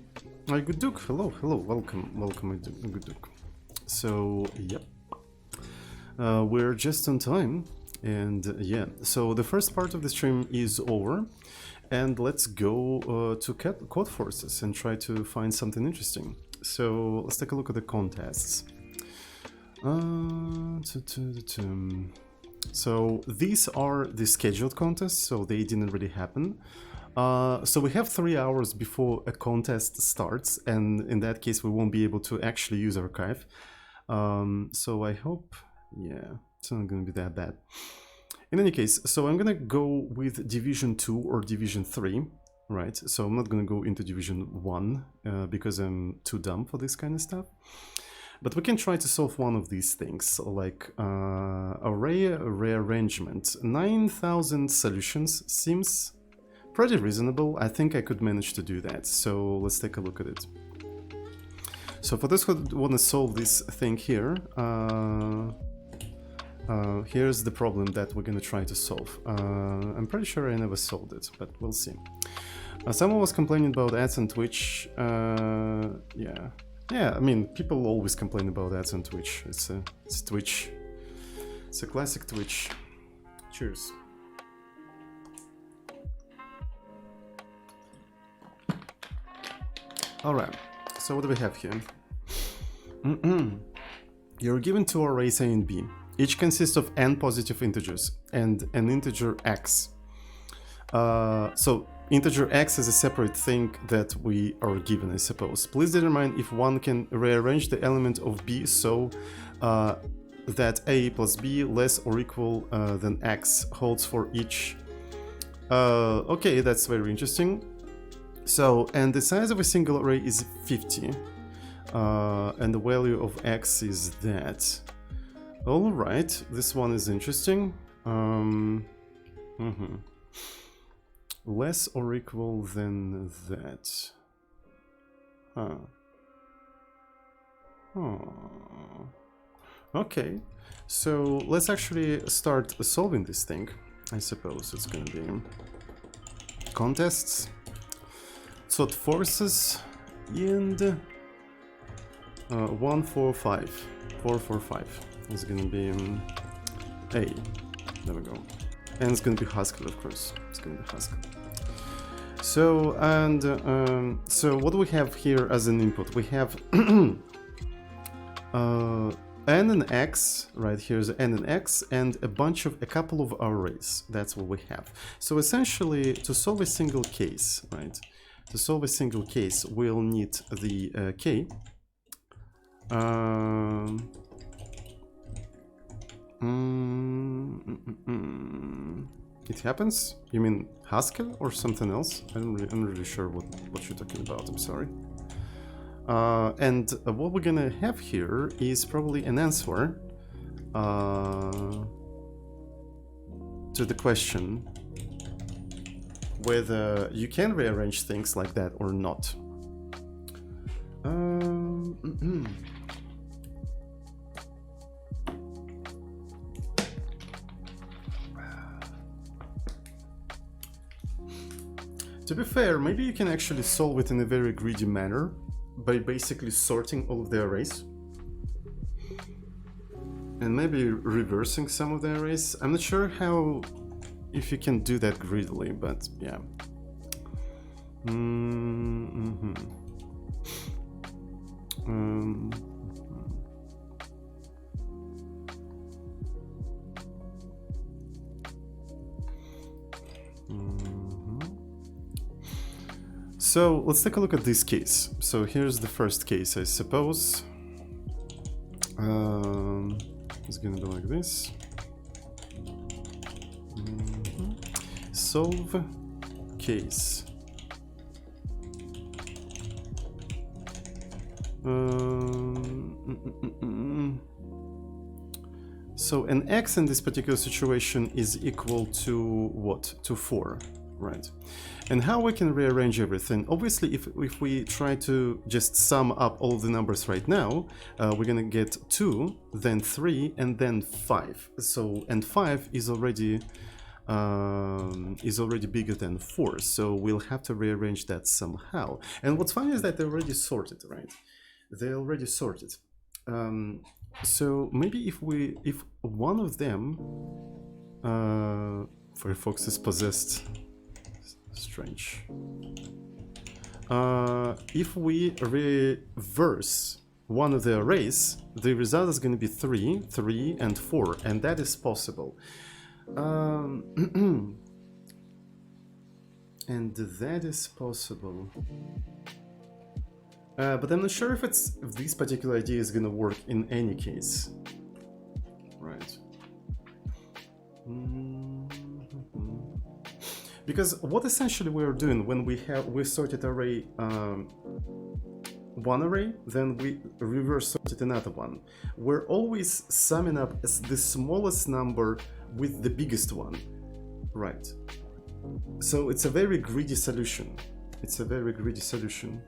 S1: Good Duke, hello, welcome, Good Duke. So, yep, we're just on time, and yeah, so the first part of the stream is over, and let's go to code forces and try to find something interesting. So, let's take a look at the contests. So, these are the scheduled contests, so they didn't really happen. So we have 3 hours before a contest starts, and in that case we won't be able to actually use archive. So I hope, yeah, it's not gonna be that bad. In any case, so I'm gonna go with Division 2 or Division 3, right? So I'm not gonna go into Division 1 because I'm too dumb for this kind of stuff. But we can try to solve one of these things, like array rearrangement. 9,000 solutions seems pretty reasonable. I think I could manage to do that, so let's take a look at it. So for those who want to solve this thing here, here's the problem that we're going to try to solve. I'm pretty sure I never solved it, but we'll see. Someone was complaining about ads on Twitch. Yeah, I mean, people always complain about ads on Twitch. It's Twitch. It's a classic Twitch. Cheers. Alright, so what do we have here? You're given two arrays A and B. Each consists of n positive integers and an integer x. So integer x is a separate thing that we are given, I suppose. Please determine if one can rearrange the element of B so that A plus B less or equal than x holds for each. Okay, that's very interesting. So, and the size of a single array is 50, and the value of x is that. Alright, this one is interesting. Less or equal than that. Okay, so let's actually start solving this thing. I suppose it's gonna be contests. So forces and 1, 4, 5. 4, 4, 5 is gonna be A. There we go. And it's gonna be Haskell, of course. It's gonna be Haskell. So and so what do we have here as an input? We have n and x, right? Here's n and x, and a couple of arrays. That's what we have. So essentially, to solve a single case, right? To solve a single case, we'll need the k. It happens? You mean Haskell or something else? I'm not really sure what you're talking about, I'm sorry. And what we're gonna have here is probably an answer to the question whether you can rearrange things like that or not. To be fair, maybe you can actually solve it in a very greedy manner by basically sorting all of the arrays and maybe reversing some of the arrays. I'm not sure if you can do that greedily, but yeah. So let's take a look at this case. So here's the first case, I suppose. It's gonna be like this. Solve case. So an x in this particular situation is equal to what? To 4, right? And how we can rearrange everything? Obviously, if we try to just sum up all the numbers right now, we're gonna get 2, then 3, and then 5. So, and 5 is already is already bigger than 4, so we'll have to rearrange that somehow. And what's funny is that they're already sorted, right? They're already sorted. So maybe if one of them, Firefox is possessed, strange. If we reverse one of the arrays, the result is going to be 3, 3, and 4, and that is possible. And that is possible. But I'm not sure if this particular idea is going to work in any case. Right. Because what essentially we're doing when we sorted array one array, then we reverse sorted another one. We're always summing up as the smallest number with the biggest one, right? So it's a very greedy solution. It's a very greedy solution.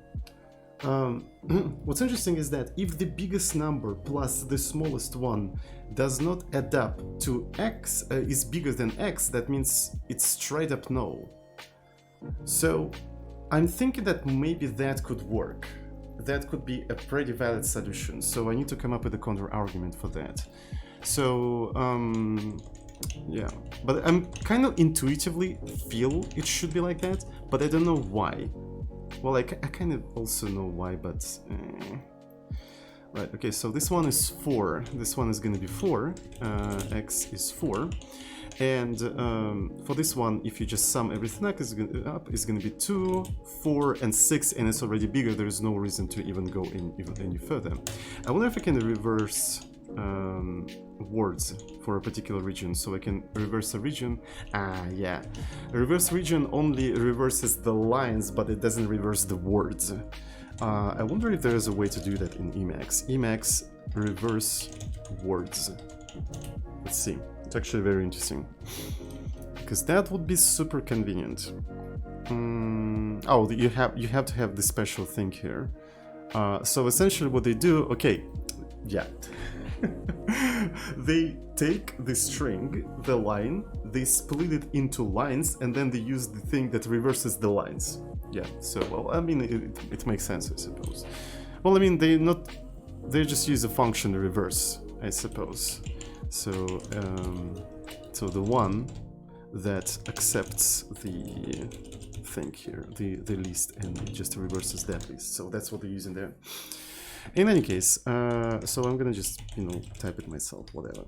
S1: What's interesting is that if the biggest number plus the smallest one does not add up to x, is bigger than x, that means it's straight up no. So I'm thinking that maybe that could work. That could be a pretty valid solution. So I need to come up with a counter argument for that. So yeah, but I'm kind of intuitively feel it should be like that, but I don't know why. Well, I kind of also know why, but right. Okay, so this one is 4. This one is going to be 4. X is 4, and for this one, if you just sum everything up, it's going to be 2, 4, and 6, and it's already bigger. There is no reason to even go even any further. I wonder if I can reverse words for a particular region, so I can reverse a region. Yeah, a reverse region only reverses the lines, but it doesn't reverse the words. I wonder if there is a way to do that in Emacs. Emacs reverse words. Let's see. It's actually very interesting, because that would be super convenient. Oh, you have to have this special thing here. So essentially, what they do, okay, yeah. They take the string, the line, they split it into lines, and then they use the thing that reverses the lines. Yeah, so, well, I mean, it makes sense, I suppose. Well, I mean, they just use a function reverse, I suppose. So, so the one that accepts the thing here, the list, and it just reverses that list. So that's what they're using there. In any case, so I'm gonna just, type it myself, whatever.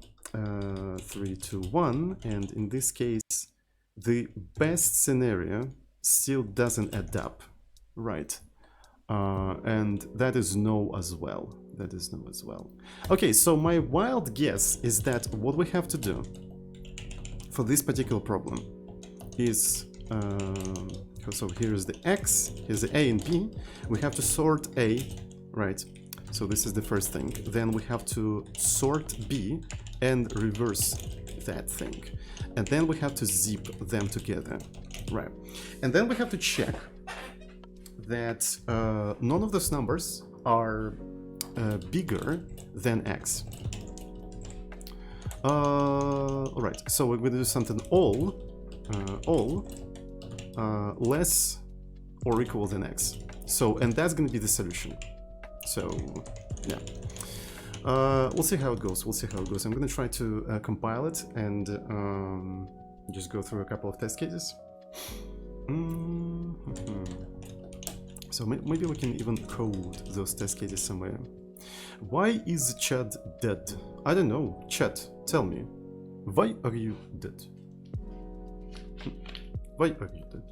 S1: 3, 2, 1, and in this case, the best scenario still doesn't add up, right? And that is no as well. That is no as well. Okay, so my wild guess is that what we have to do for this particular problem is, so here's the x, here's the a and b. We have to sort a, right? So this is the first thing. Then we have to sort B and reverse that thing. And then we have to zip them together, right? And then we have to check that none of those numbers are bigger than x. All right, so we're going to do something all less or equal than x. So, and that's going to be the solution. So, yeah, we'll see how it goes. We'll see how it goes. I'm going to try to compile it and just go through a couple of test cases. So maybe we can even code those test cases somewhere. Why is Chad dead? I don't know. Chat, tell me. Why are you dead? Why are you dead?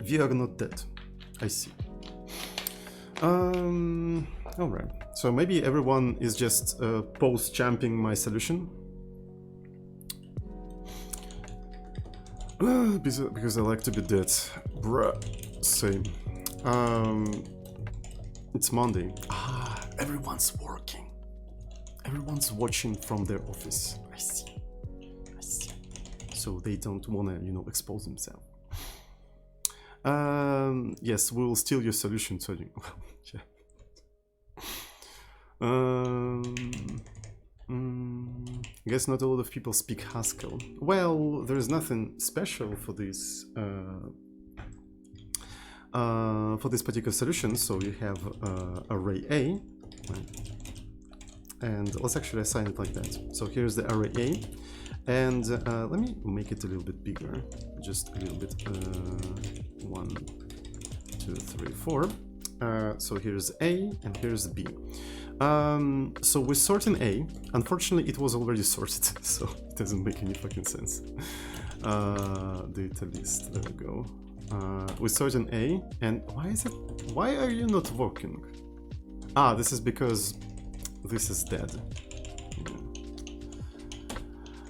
S1: We are not dead. I see. Alright. So maybe everyone is just post-champing my solution. Because I like to be dead. Bruh. Same. It's Monday. Everyone's working. Everyone's watching from their office. I see. I see. So they don't wanna, expose themselves. Yes, we will steal your solution, Tsoding. Yeah. I guess not a lot of people speak Haskell. Well, there's nothing special for this particular solution. So you have array A, right? And let's actually assign it like that. So here's the array A, and let me make it a little bit bigger, just a little bit. 1, 2, 3, 4. So here's A and here's B. So we sort in A. Unfortunately, it was already sorted, so it doesn't make any fucking sense. Data list. There we go. We sort in A, and why are you not working? Ah, this is because this is dead.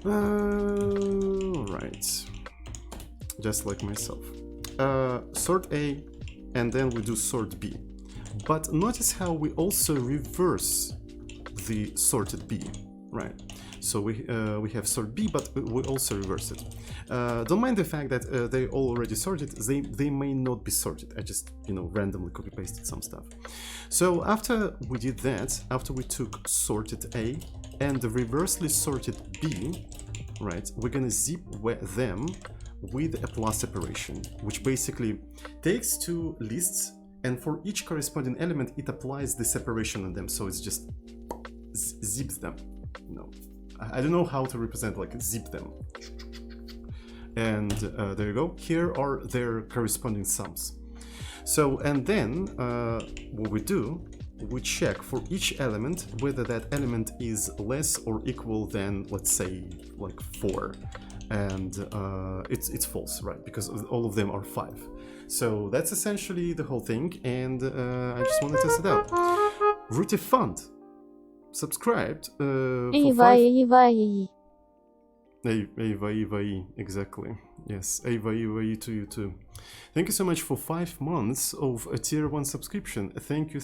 S1: Right. Just like myself. Sort A, and then we do sort B. But notice how we also reverse the sorted B, right? So we have sort B, but we also reverse it. Don't mind the fact that they already sorted. They may not be sorted. I just, randomly copy pasted some stuff. So after we did that, after we took sorted A and the reversely sorted B, right, we're gonna zip them with a plus separation, which basically takes two lists, and for each corresponding element it applies the separation on them, so it's just zips them. I don't know how to represent, like, zip them. And there you go. Here are their corresponding sums. So, and then what we do, we check for each element whether that element is less or equal than, let's say, like 4. And it's false, right? Because all of them are 5. So that's essentially the whole thing, and I just want to test it out. Rooty Fund subscribed for 5... Eva, exactly. Yes, Eva to you too. Thank you so much for 5 months of a tier 1 subscription. Thank you,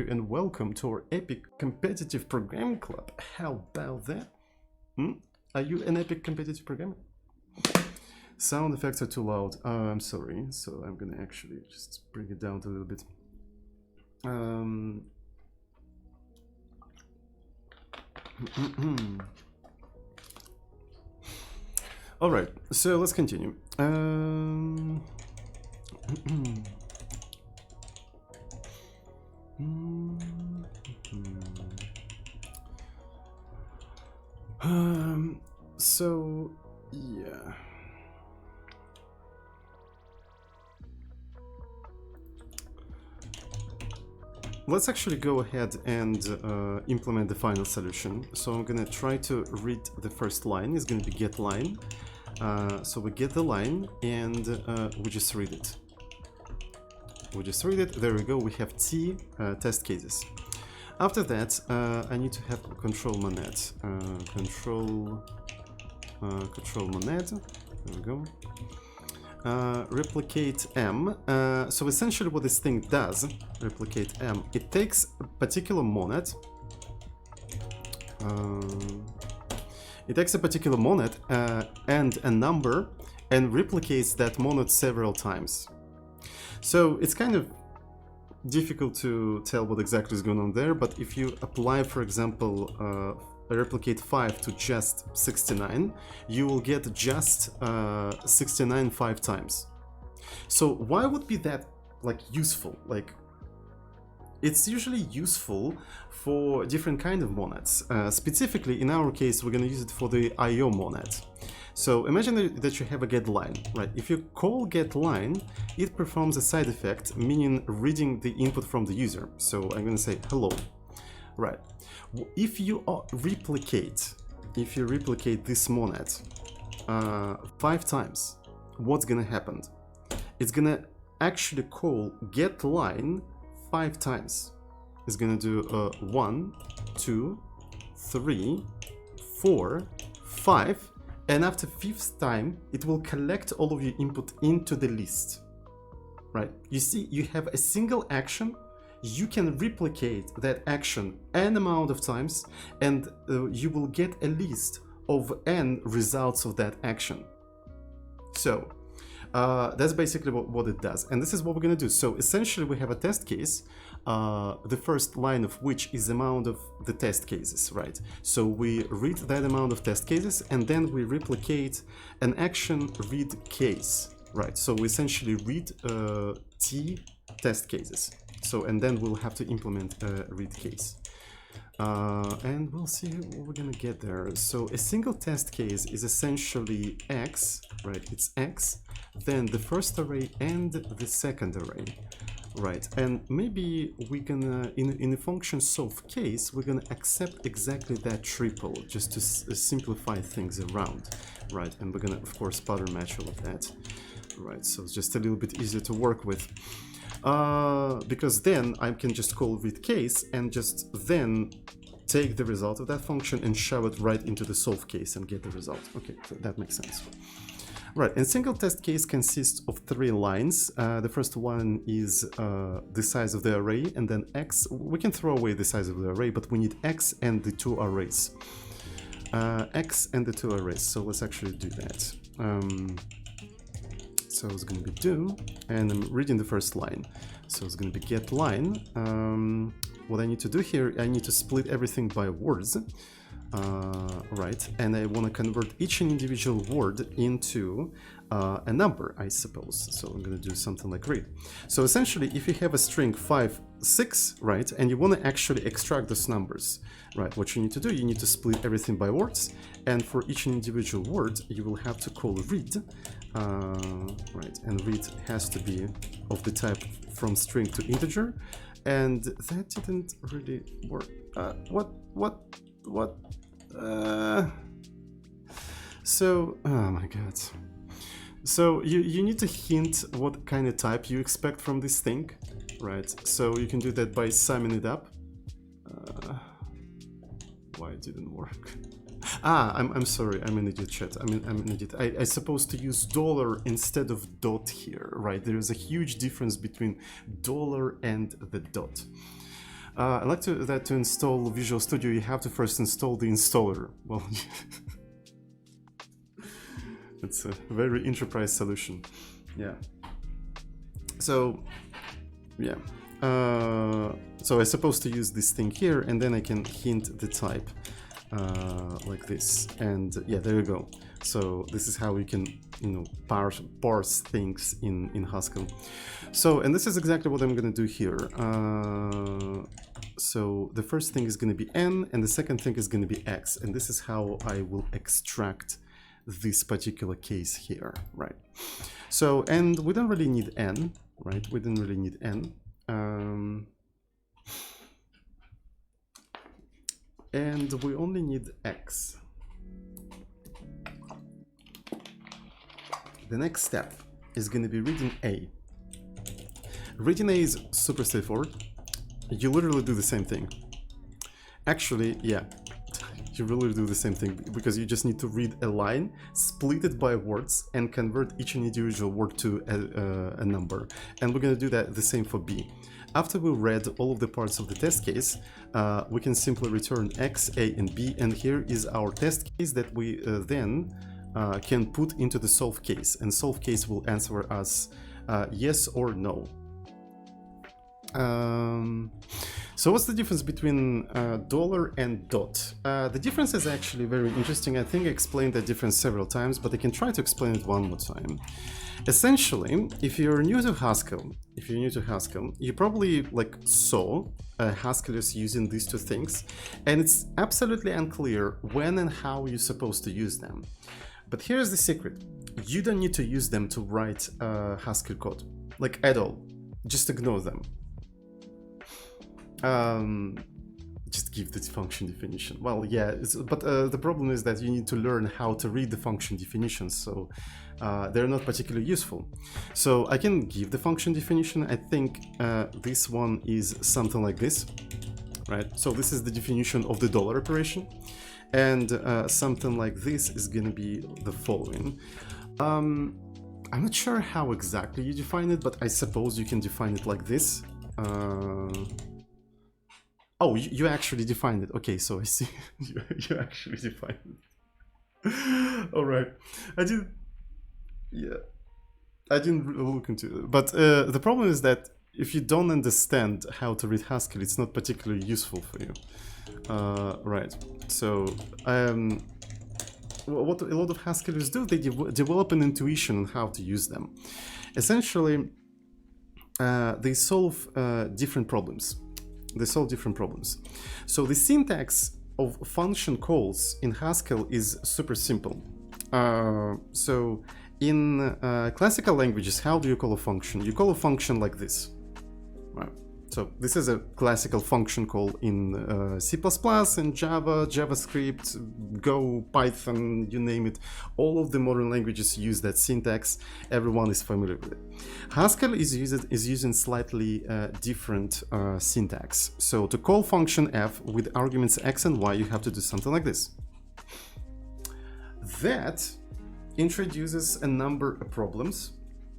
S1: and welcome to our epic competitive programming club. How about that? Are you an epic competitive programmer? Sound effects are too loud. I'm sorry. So I'm gonna actually just bring it down a little bit. All right, so let's continue. So yeah. Let's actually go ahead and implement the final solution. So I'm gonna try to read the first line. It's gonna be get line. So we get the line and we just read it. There we go. We have T test cases. After that, I need to have control monad. Control monad. There we go. Replicate M. So essentially what this thing does, replicate M, it takes a particular monad. And a number and replicates that monad several times. So it's kind of difficult to tell what exactly is going on there, but if you apply, for example, replicate 5 to just 69, you will get just 69 5 times. So why would be that, like, useful? Like, it's usually useful for different kind of monads. Specifically, in our case, we're gonna use it for the IO monad. So imagine that you have a get line, right? If you call get line, it performs a side effect, meaning reading the input from the user. So I'm gonna say hello, right? If you replicate this monad 5 times, what's gonna happen? It's gonna actually call get line 5 times. It's gonna do 1, 2, 3, 4, 5, and after 5th time, it will collect all of your input into the list, right? You see, you have a single action. You can replicate that action n amount of times, and you will get a list of n results of that action. So that's basically what it does, and this is what we're gonna do. So essentially we have a test case. the first line of which is the amount of the test cases, right? So we read that amount of test cases and then we replicate an action read case, right? So we essentially read T test cases. So, and then we'll have to implement a read case. And we'll see what we're gonna get there. So a single test case is essentially X, right? It's X, then the first array and the second array, right? And maybe we're gonna, in a function solve case, we're gonna accept exactly that triple just to simplify things around, right? And we're gonna, of course, pattern match all of that, right? So it's just a little bit easier to work with. Because then I can just call read case and just then take the result of that function and shove it right into the solve case and get the result. Okay, so that makes sense. Right, and single test case consists of 3 lines. The first one is the size of the array, and then X. We can throw away the size of the array, but we need X and the 2 arrays. X and the 2 arrays, so let's actually do that. So it's going to be do, and I'm reading the first line. So it's going to be get line. What I need to do here, I need to split everything by words, right? And I want to convert each individual word into a number, I suppose. So I'm going to do something like read. So essentially, if you have a string 5, 6, right, and you want to actually extract those numbers, right, what you need to do, you need to split everything by words, and for each individual word, you will have to call read, right, and read has to be of the type from string to integer, and that didn't really work. So, oh my god. So you need to hint what kind of type you expect from this thing, right? So you can do that by summing it up. Why it didn't work? I'm sorry, I'm an idiot, chat. I'm an idiot. I supposed to use dollar instead of dot here, right? There is a huge difference between dollar and the dot. I like that to install Visual Studio, you have to first install the installer. Well, it's a very enterprise solution. Yeah. So, yeah. So I'm supposed to use this thing here, and then I can hint the type like this. And yeah, there you go. So this is how we can, you know, parse things in Haskell. So, and this is exactly what I'm going to do here. So the first thing is going to be n, and the second thing is going to be x, and this is how I will extract this particular case here, right? So, and we don't really need n, right? We don't really need n. And we only need x. The next step is going to be reading a. Reading a is super straightforward. You literally do the same thing. Actually, yeah, you really do the same thing, because you just need to read a line, split it by words, and convert each individual word to a number. And we're going to do that the same for b. After we read all of the parts of the test case, we can simply return x, a, and b, and here is our test case that we then can put into the solve case, and solve case will answer us yes or no. So what's the difference between dollar and dot? The difference is actually very interesting. I think I explained that difference several times, but I can try to explain it one more time. Essentially, if you're new to Haskell, you probably like saw Haskellers using these two things, and it's absolutely unclear when and how you're supposed to use them. But here's the secret: you don't need to use them to write Haskell code, like at all. Just ignore them. Just give the function definition. Well, yeah, but the problem is that you need to learn how to read the function definitions, so they're not particularly useful. So I can give the function definition. I think this one is something like this, right? So this is the definition of the dollar operation, and something like this is going to be the following. I'm not sure how exactly you define it, but I suppose you can define it like this. Oh, you actually defined it. Okay, so I see. you actually defined it. All right. I didn't really look into it. But the problem is that if you don't understand how to read Haskell, it's not particularly useful for you. Right. So what a lot of Haskellers do, they develop an intuition on how to use them. Essentially, they solve different problems. So the syntax of function calls in Haskell is super simple. So in classical languages, how do you call a function? You call a function like this. Right. So this is a classical function call in C++, in Java, JavaScript, Go, Python, you name it. All of the modern languages use that syntax. Everyone is familiar with it. Haskell is using slightly different syntax. So to call function f with arguments x and y, you have to do something like this. That introduces a number of problems.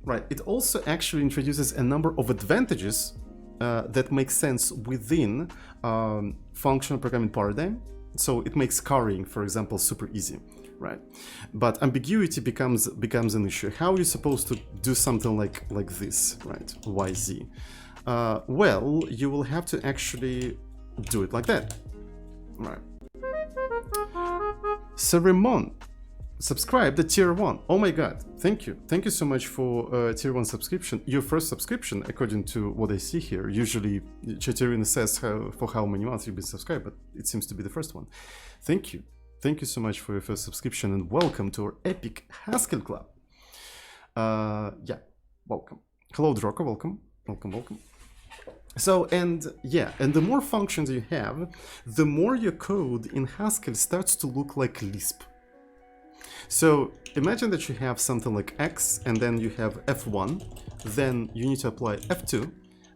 S1: Right. It also actually introduces a number of advantages that make sense within functional programming paradigm. So it makes currying, for example, super easy, right? But ambiguity becomes an issue. How are you supposed to do something like this, right? YZ. Well, you will have to actually do it like that, right? So Ramon subscribed at tier 1. Oh my god, thank you so much for tier 1 subscription. Your first subscription, according to what I see here. Usually Chaterina says for how many months you've been subscribed, but it seems to be the first one. Thank you so much for your first subscription, and welcome to our epic Haskell club. Yeah, welcome. Hello Droko, welcome. So, and the more functions you have, the more your code in Haskell starts to look like Lisp. So imagine that you have something like x, and then you have f1, then you need to apply f2,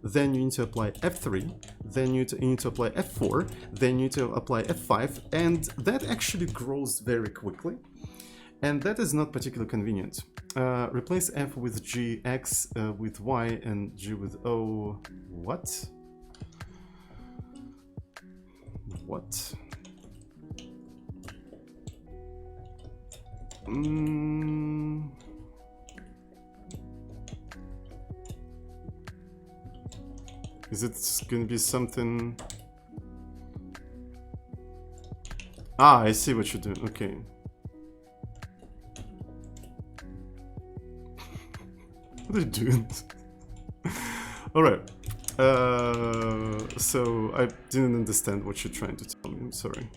S1: then you need to apply f3, then you need to apply f4, then you need to apply f5, and that actually grows very quickly, and that is not particularly convenient. Replace f with g, x with y, and g with o. What? Is it going to be something? Ah, I see what you're doing. Okay. What are you doing? All right. So I didn't understand what you're trying to tell me. I'm sorry.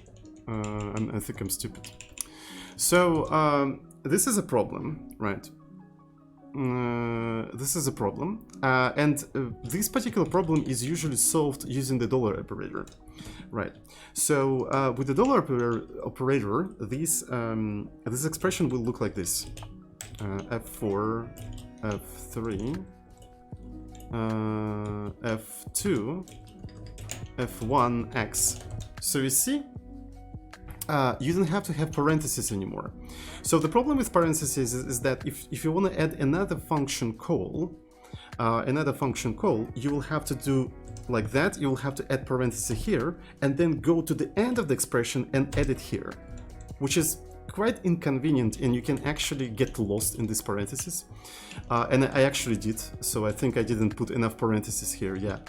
S1: I think I'm stupid. So this is a problem, right? This is a problem, and this particular problem is usually solved using the dollar operator, right? So with the dollar operator, this expression will look like this: f4, f3, f2, f1, x. So you see, you don't have to have parentheses anymore. So the problem with parentheses is that if you want to add another function call, you will have to do like that. You will have to add parentheses here, and then go to the end of the expression and add it here, which is quite inconvenient, and you can actually get lost in these parentheses. And I actually did, so I think I didn't put enough parentheses here, yeah.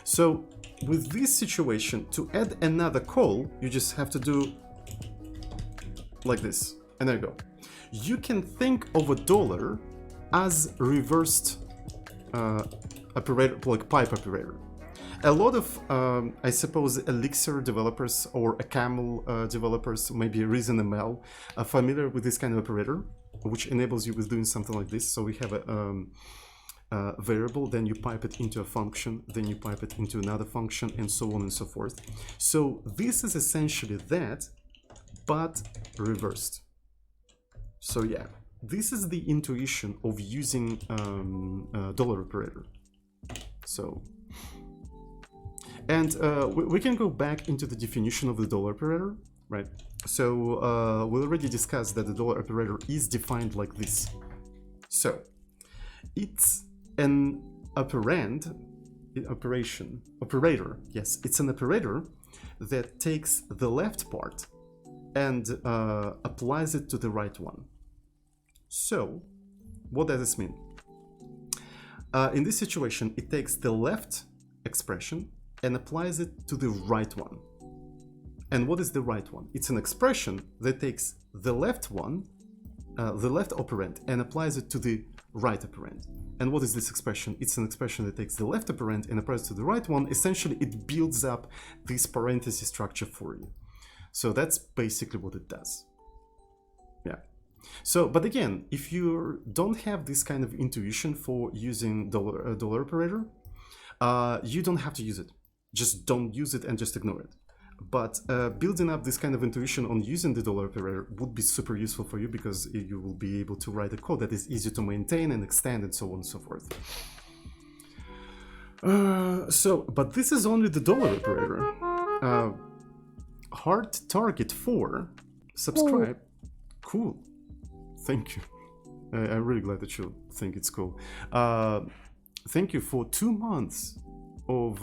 S1: So with this situation, to add another call, you just have to do like this, and there you go. You can think of a dollar as reversed operator, like pipe operator. A lot of, I suppose, Elixir developers or a Camel developers, maybe ReasonML, are familiar with this kind of operator, which enables you with doing something like this. So we have a variable, then you pipe it into a function, then you pipe it into another function, and so on and so forth. So this is essentially that, but reversed. So yeah, this is the intuition of using dollar operator. So, and we can go back into the definition of the dollar operator, right? So we already discussed that the dollar operator is defined like this. So it's an operator. Yes, it's an operator that takes the left part and applies it to the right one. So what does this mean? In this situation, it takes the left expression and applies it to the right one. And what is the right one? It's an expression that takes the left one, the left operand, and applies it to the right operand. And what is this expression? It's an expression that takes the left operand and applies it to the right one. Essentially, it builds up this parenthesis structure for you. So that's basically what it does. Yeah. So, but again, if you don't have this kind of intuition for using dollar operator, you don't have to use it. Just don't use it and just ignore it. But building up this kind of intuition on using the dollar operator would be super useful for you, because you will be able to write a code that is easy to maintain and extend and so on and so forth. But this is only the dollar operator. Hard target 4, subscribe. Cool. Thank you. I'm really glad that you think it's cool. Thank you for 2 months of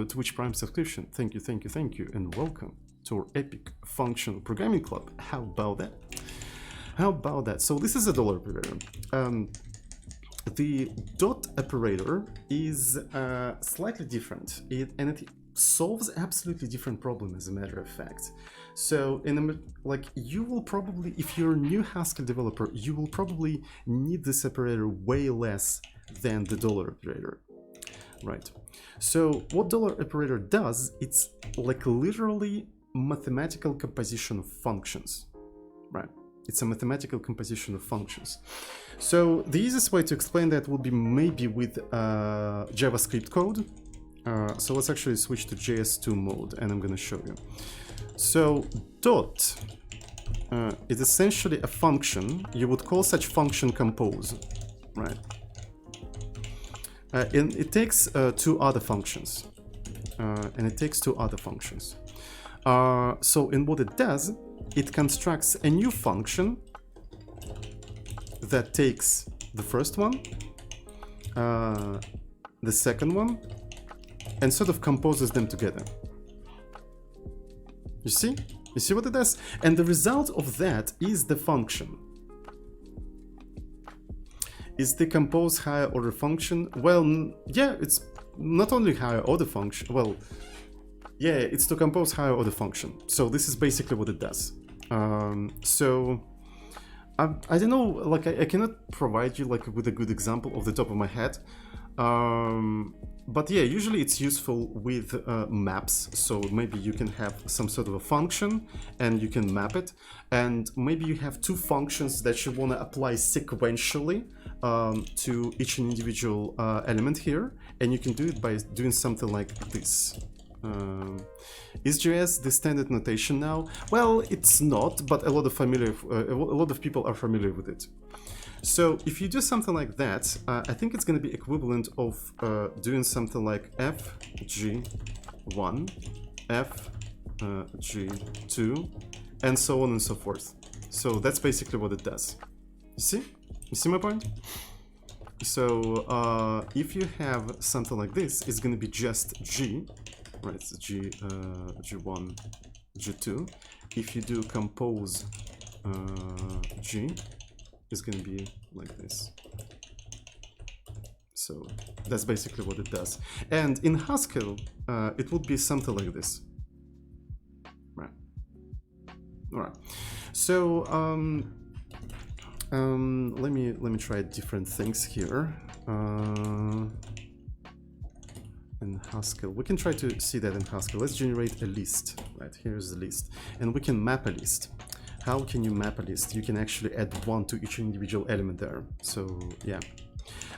S1: Twitch Prime subscription. Thank you, thank you, thank you, and welcome to our epic functional programming club. How about that? How about that? So this is a dollar operator. The dot operator is slightly different, and it solves absolutely different problem, as a matter of fact. So you will probably, if you're a new Haskell developer, you will probably need this operator way less than the dollar operator, right? So what dollar operator does, it's like literally mathematical composition of functions, right? It's a mathematical composition of functions. So the easiest way to explain that would be maybe with JavaScript code. So let's actually switch to JS2 mode, and I'm going to show you. So dot is essentially a function. You would call such function compose, right? And it takes two other functions. So in what it does, it constructs a new function that takes the first one, the second one, and sort of composes them together. You see? You see what it does? And the result of that is the function. Is the compose higher order function? Well, yeah, it's not only higher order function. Well, yeah, it's to compose higher order function. So this is basically what it does. So I don't know, like I cannot provide you like with a good example off the top of my head. But yeah, usually it's useful with maps. So maybe you can have some sort of a function and you can map it. And maybe you have two functions that you want to apply sequentially to each individual element here. And you can do it by doing something like this. Is JS the standard notation now? Well, it's not, but a lot of people are familiar with it. So if you do something like that, I think it's going to be equivalent of doing something like fg1, fg2, and so on and so forth. So that's basically what it does. You see? You see my point? So if you have something like this, it's going to be just g, right? It's g1, g2. If you do compose g, is going to be like this. So that's basically what it does. And in Haskell, it would be something like this. Right. All right. So let me try different things here. In Haskell, we can try to see that in Haskell. Let's generate a list. Right, here's the list, and we can map a list. How can you map a list? You can actually add one to each individual element there. So yeah.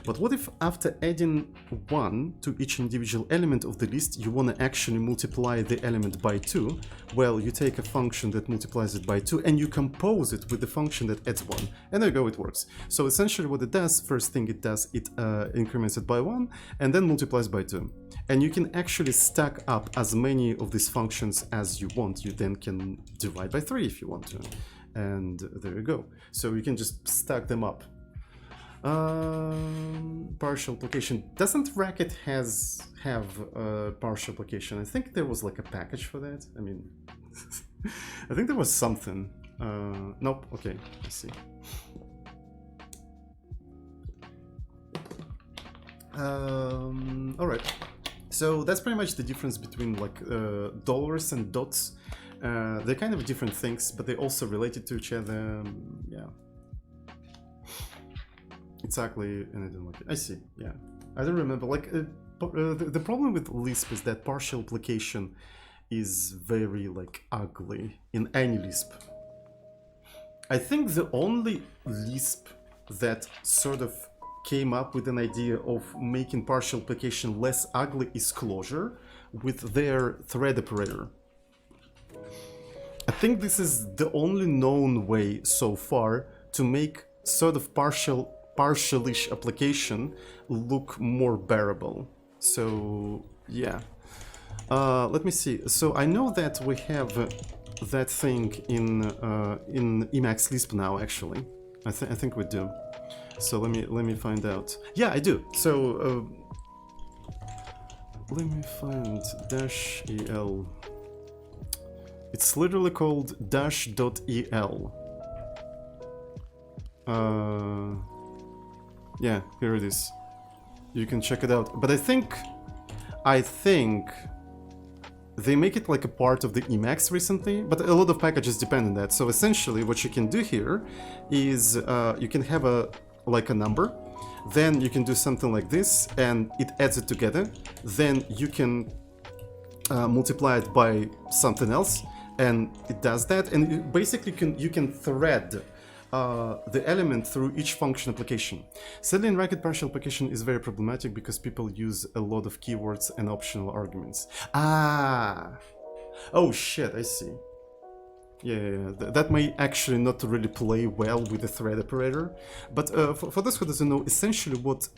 S1: But what if after adding one to each individual element of the list, you want to actually multiply the element by 2? Well, you take a function that multiplies it by 2 and you compose it with the function that adds 1. And there you go, it works. So essentially what it does, first thing it does, it increments it by 1 and then multiplies by 2. And you can actually stack up as many of these functions as you want. You then can divide by 3 if you want to. And there you go. So you can just stack them up. Partial application. Doesn't Racket have partial application? I think there was like a package for that. I mean, I think there was something. Nope. Okay, I see. All right. So that's pretty much the difference between like dollars and dots. They're kind of different things, but they're also related to each other. Yeah. Exactly, and I don't like it. I see. Yeah, I don't remember. Like the problem with Lisp is that partial application is very like ugly in any Lisp. I think the only Lisp that sort of came up with an idea of making partial application less ugly is Clojure with their thread operator. I think this is the only known way so far to make sort of partialish application look more bearable. So yeah, let me see. So I know that we have that thing in Emacs Lisp now. Actually, I think we do. So let me find out. Yeah, I do. So let me find -el. It's literally called -.el. Yeah, here it is. You can check it out. But I think they make it like a part of the Emacs recently, but a lot of packages depend on that. So essentially what you can do here is you can have a number, then you can do something like this and it adds it together. Then you can multiply it by something else and it does that, and it basically you can thread the element through each function application. Sadly, in Racket, partial application is very problematic because people use a lot of keywords and optional arguments. Ah! Oh shit, I see. Yeah, that may actually not really play well with the thread operator. But for those who doesn't know, essentially what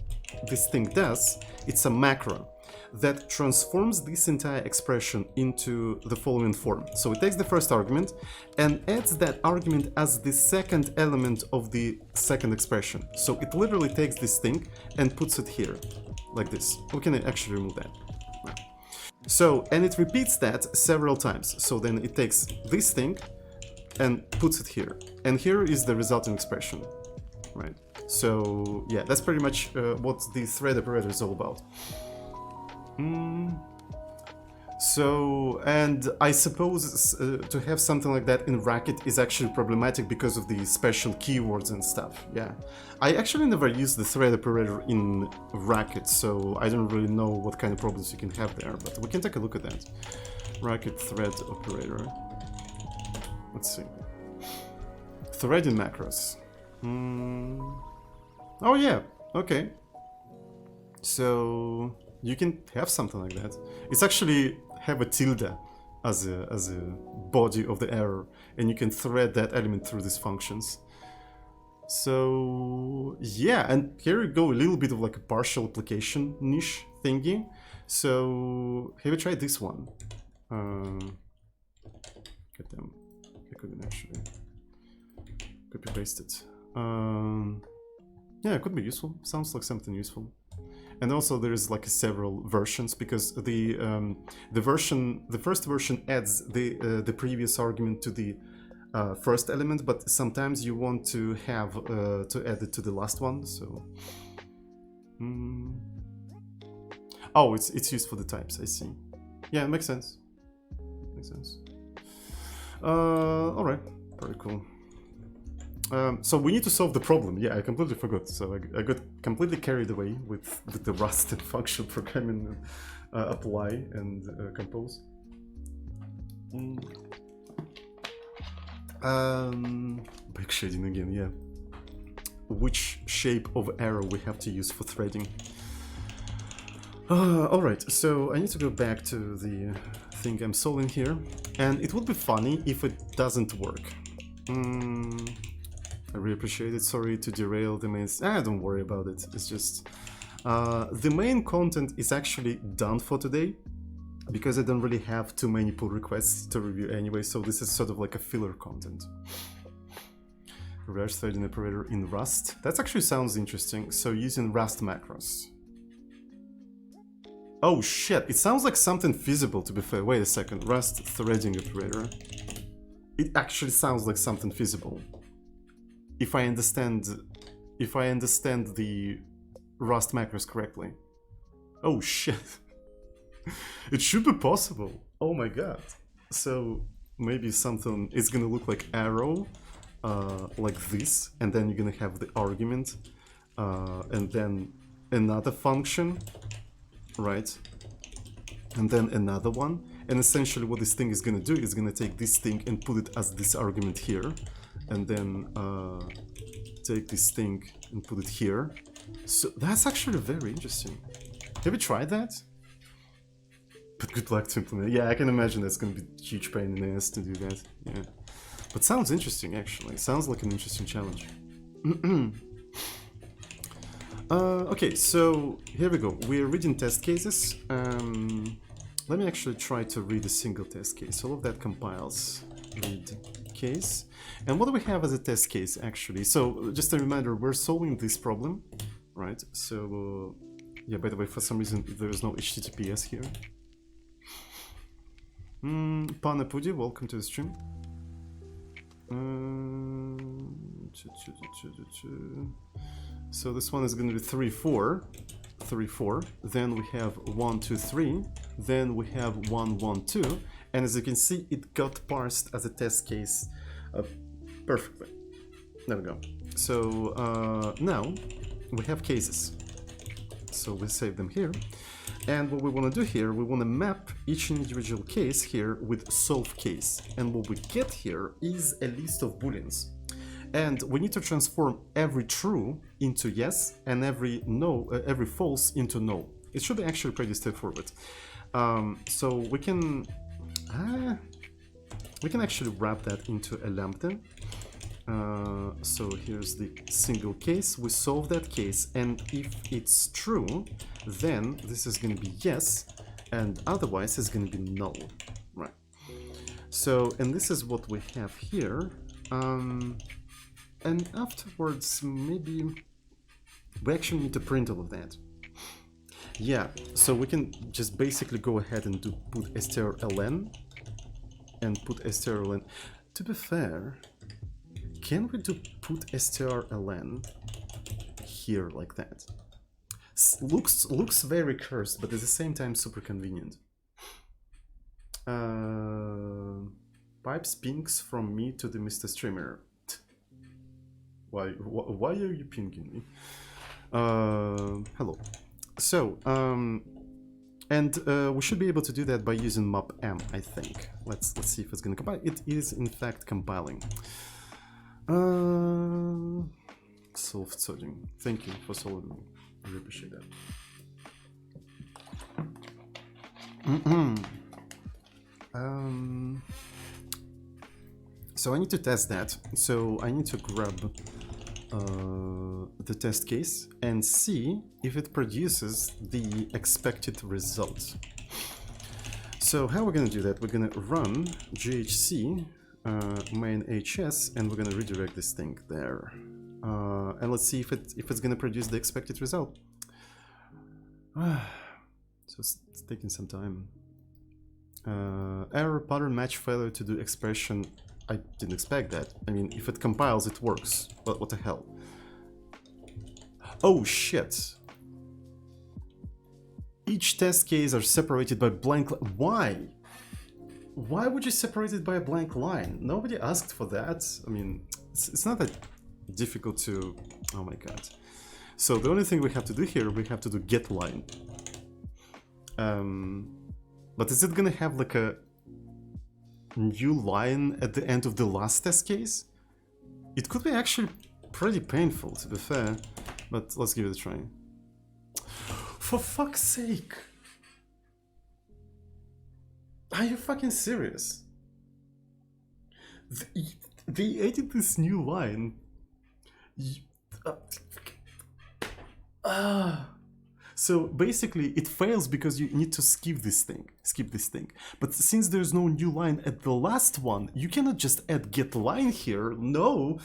S1: this thing does, it's a macro that transforms this entire expression into the following form. So it takes the first argument and adds that argument as the second element of the second expression. So it literally takes this thing and puts it here, like this. We can actually remove that. So, and it repeats that several times. So then it takes this thing and puts it here. And here is the resulting expression, right? So yeah, that's pretty much what the thread operator is all about. So, and I suppose to have something like that in Racket is actually problematic because of the special keywords and stuff, yeah. I actually never used the thread operator in Racket, so I don't really know what kind of problems you can have there, but we can take a look at that. Racket thread operator. Let's see. Threading macros. Oh yeah, okay. So you can have something like that. It's actually have a tilde as a body of the error, and you can thread that element through these functions. So yeah, and here we go, a little bit of like a partial application niche thingy. So have you tried this one? Goddamn, I couldn't actually copy paste it. Yeah, it could be useful. Sounds like something useful. And also there's like several versions because the first version adds the previous argument to the first element, but sometimes you want to have to add it to the last one. So oh, it's used for the types. I see. Yeah, it makes sense. Makes sense. All right, very cool. So we need to solve the problem. Yeah, I completely forgot. So I got completely carried away with the Rust and functional programming apply and compose. Backshading again, yeah. Which shape of arrow we have to use for threading? Alright, so I need to go back to the thing I'm solving here. And it would be funny if it doesn't work. I really appreciate it. Sorry to derail the main... don't worry about it. It's just... the main content is actually done for today, because I don't really have too many pull requests to review anyway, so this is sort of like a filler content. Reverse threading operator in Rust. That actually sounds interesting. So using Rust macros. Oh shit, it sounds like something feasible, to be fair. Wait a second. Rust threading operator. It actually sounds like something feasible. If I understand the Rust macros correctly. Oh shit. It should be possible. Oh my god. So maybe something is gonna look like arrow, like this, and then you're gonna have the argument, and then another function, right? And then another one. And essentially what this thing is gonna do is gonna take this thing and put it as this argument here, and then take this thing and put it here. So that's actually very interesting. Have you tried that? But good luck to implement. Yeah, I can imagine that's gonna be a huge pain in the ass to do that. Yeah, but sounds interesting actually. Sounds like an interesting challenge. Okay, so here we go. We're reading test cases. Let me actually try to read a single test case. All of that compiles. Read case. And what do we have as a test case actually? So just a reminder, we're solving this problem, right? So yeah, by the way, for some reason there is no HTTPS here. Panapudi, welcome to the stream. So this one is going to be 3, 4, 3, 4. Then we have 1, 2, 3. Then we have 1, 1, 2. And as you can see, it got parsed as a test case perfectly. There we go. So now we have cases. So we save them here. And what we want to do here, we want to map each individual case here with solve case. And what we get here is a list of booleans. And we need to transform every true into yes and every no, every false into no. It should be actually pretty straightforward. So we can actually wrap that into a lambda. So here's the single case. We solve that case, and if it's true, then this is going to be yes, and otherwise it's going to be null, right? So, and this is what we have here. And afterwards, maybe we actually need to print all of that. Yeah, so we can just basically go ahead and do put strln and put strln. To be fair, can we do put strln here like that? Looks very cursed, but at the same time super convenient. Pipes pings from me to the Mr. Streamer. Why are you pinging me? Hello. So, and we should be able to do that by using map-m, I think. Let's see if it's going to compile. It is in fact compiling. Solve Tsoding. Thank you for solving me. I really appreciate that. So I need to test that. So I need to grab the test case and see if it produces the expected results. So how we're going to do that? We're going to run ghc main hs, and we're going to redirect this thing there. And let's see if it's going to produce the expected result. So it's taking some time. Error pattern match failure to do expression. I didn't expect that. I mean, if it compiles, it works. But what the hell? Oh shit! Each test case are separated by blank. Why? Why would you separate it by a blank line? Nobody asked for that. I mean, it's not that difficult to. Oh my god! So the only thing we have to do here, we have to do get line. But is it gonna have like a new line at the end of the last test case? It could be actually pretty painful, to be fair, but let's give it a try. For fuck's sake! Are you fucking serious? They added this new line. So basically it fails because you need to skip this thing. But since there's no new line at the last one, you cannot just add get line here. No,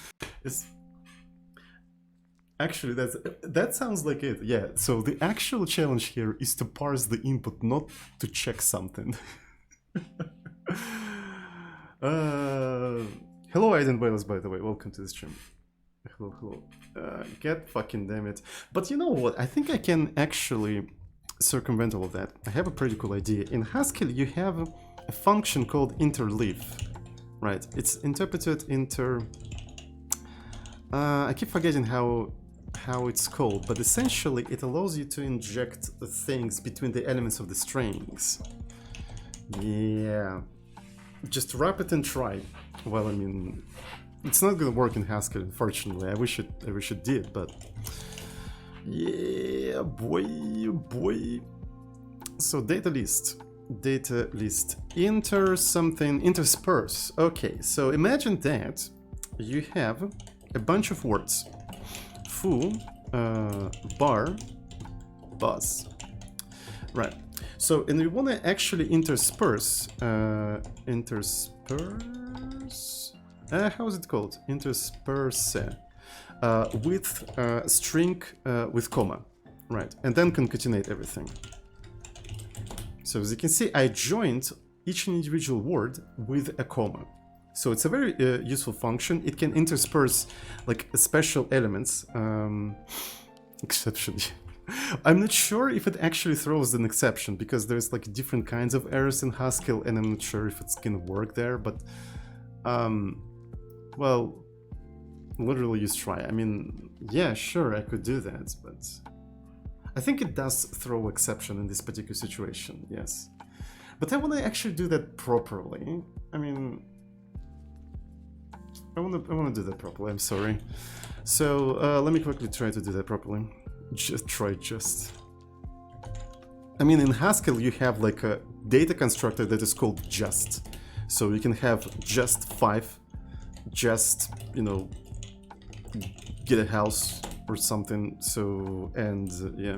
S1: actually that sounds like it. Yeah, so the actual challenge here is to parse the input, not to check something. Hello Aiden Wales, by the way, welcome to the stream. Hello. Get fucking damn it. But you know what? I think I can actually circumvent all of that, I have a pretty cool idea. In Haskell, you have a function called interleave, right? It's interpreted I keep forgetting how it's called, but essentially it allows you to inject the things between the elements of the strings. Yeah, just wrap it and try. Well, I mean, it's not gonna work in Haskell, unfortunately. I wish it did, but yeah, boy. So data list, intersperse. Okay, so imagine that you have a bunch of words: foo, bar, buzz. Right. So, and we want to actually intersperse. How is it called? Intersperse with string with comma, right? And then concatenate everything. So as you can see, I joined each individual word with a comma. So it's a very useful function. It can intersperse like special elements, exception. I'm not sure if it actually throws an exception, because there's like different kinds of errors in Haskell, and I'm not sure if it's gonna work there, but well, literally just try. I mean, yeah, sure, I could do that, but I think it does throw exception in this particular situation, yes. But I want to actually do that properly. I mean, I want to do that properly, I'm sorry. So let me quickly try to do that properly. I mean, in Haskell you have like a data constructor that is called just. So you can have just 5, just, you know, get a house or something. So, and yeah,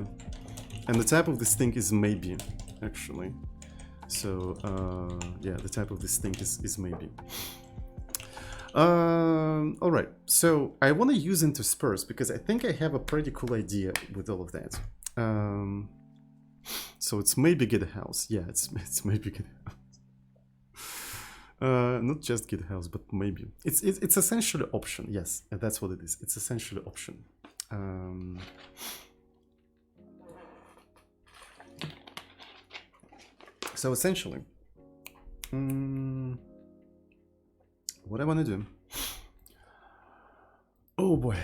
S1: and the type of this thing is maybe, actually. So yeah, the type of this thing is maybe. All right, so I want to use intersperse because I think I have a pretty cool idea with all of that. So it's maybe get a house. Yeah, it's maybe get a house. Not just get a house, but maybe. It's essentially option. Yes, that's what it is. It's essentially option. So essentially, what I want to do. Oh boy.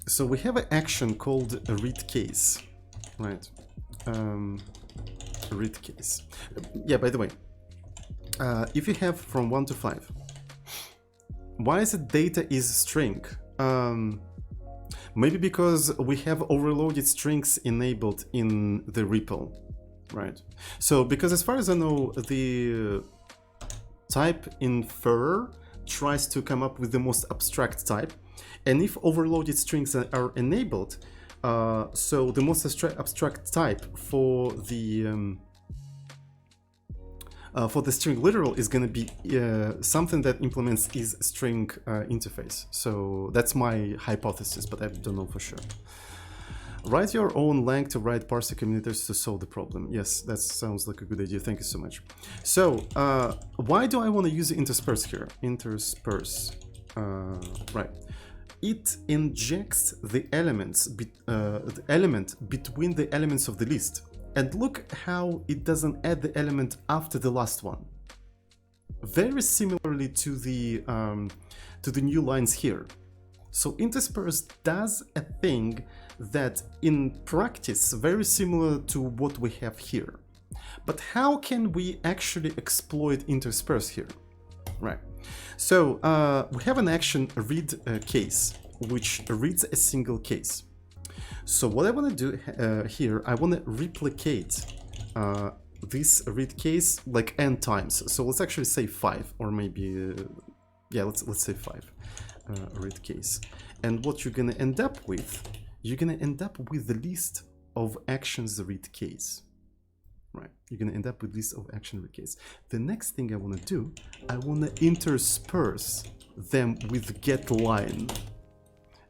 S1: So we have an action called a read case, right? Read case. Yeah, by the way, if you have from 1 to 5, why is it data is string? Maybe because we have overloaded strings enabled in the REPL, right? So because as far as I know, the type infer tries to come up with the most abstract type, and if overloaded strings are enabled, so the most abstract type for the string literal is going to be something that implements is string interface. So that's my hypothesis, but I don't know for sure. Write your own lang to write parser commutators to solve the problem. Yes, that sounds like a good idea. Thank you so much. So why do I want to use intersperse here? Intersperse, right. It injects the elements, the element between the elements of the list. And look how it doesn't add the element after the last one. Very similarly to the new lines here. So intersperse does a thing that in practice very similar to what we have here. But how can we actually exploit intersperse here? Right. So we have an action read case, which reads a single case. So what I want to do here, I want to replicate this read case like n times. So let's actually say 5, or maybe yeah, let's say 5 read case. And what you're gonna end up with, you're gonna end up with the list of actions read case. Right, you're gonna end up with list of action read case. The next thing I want to do, I want to intersperse them with get line.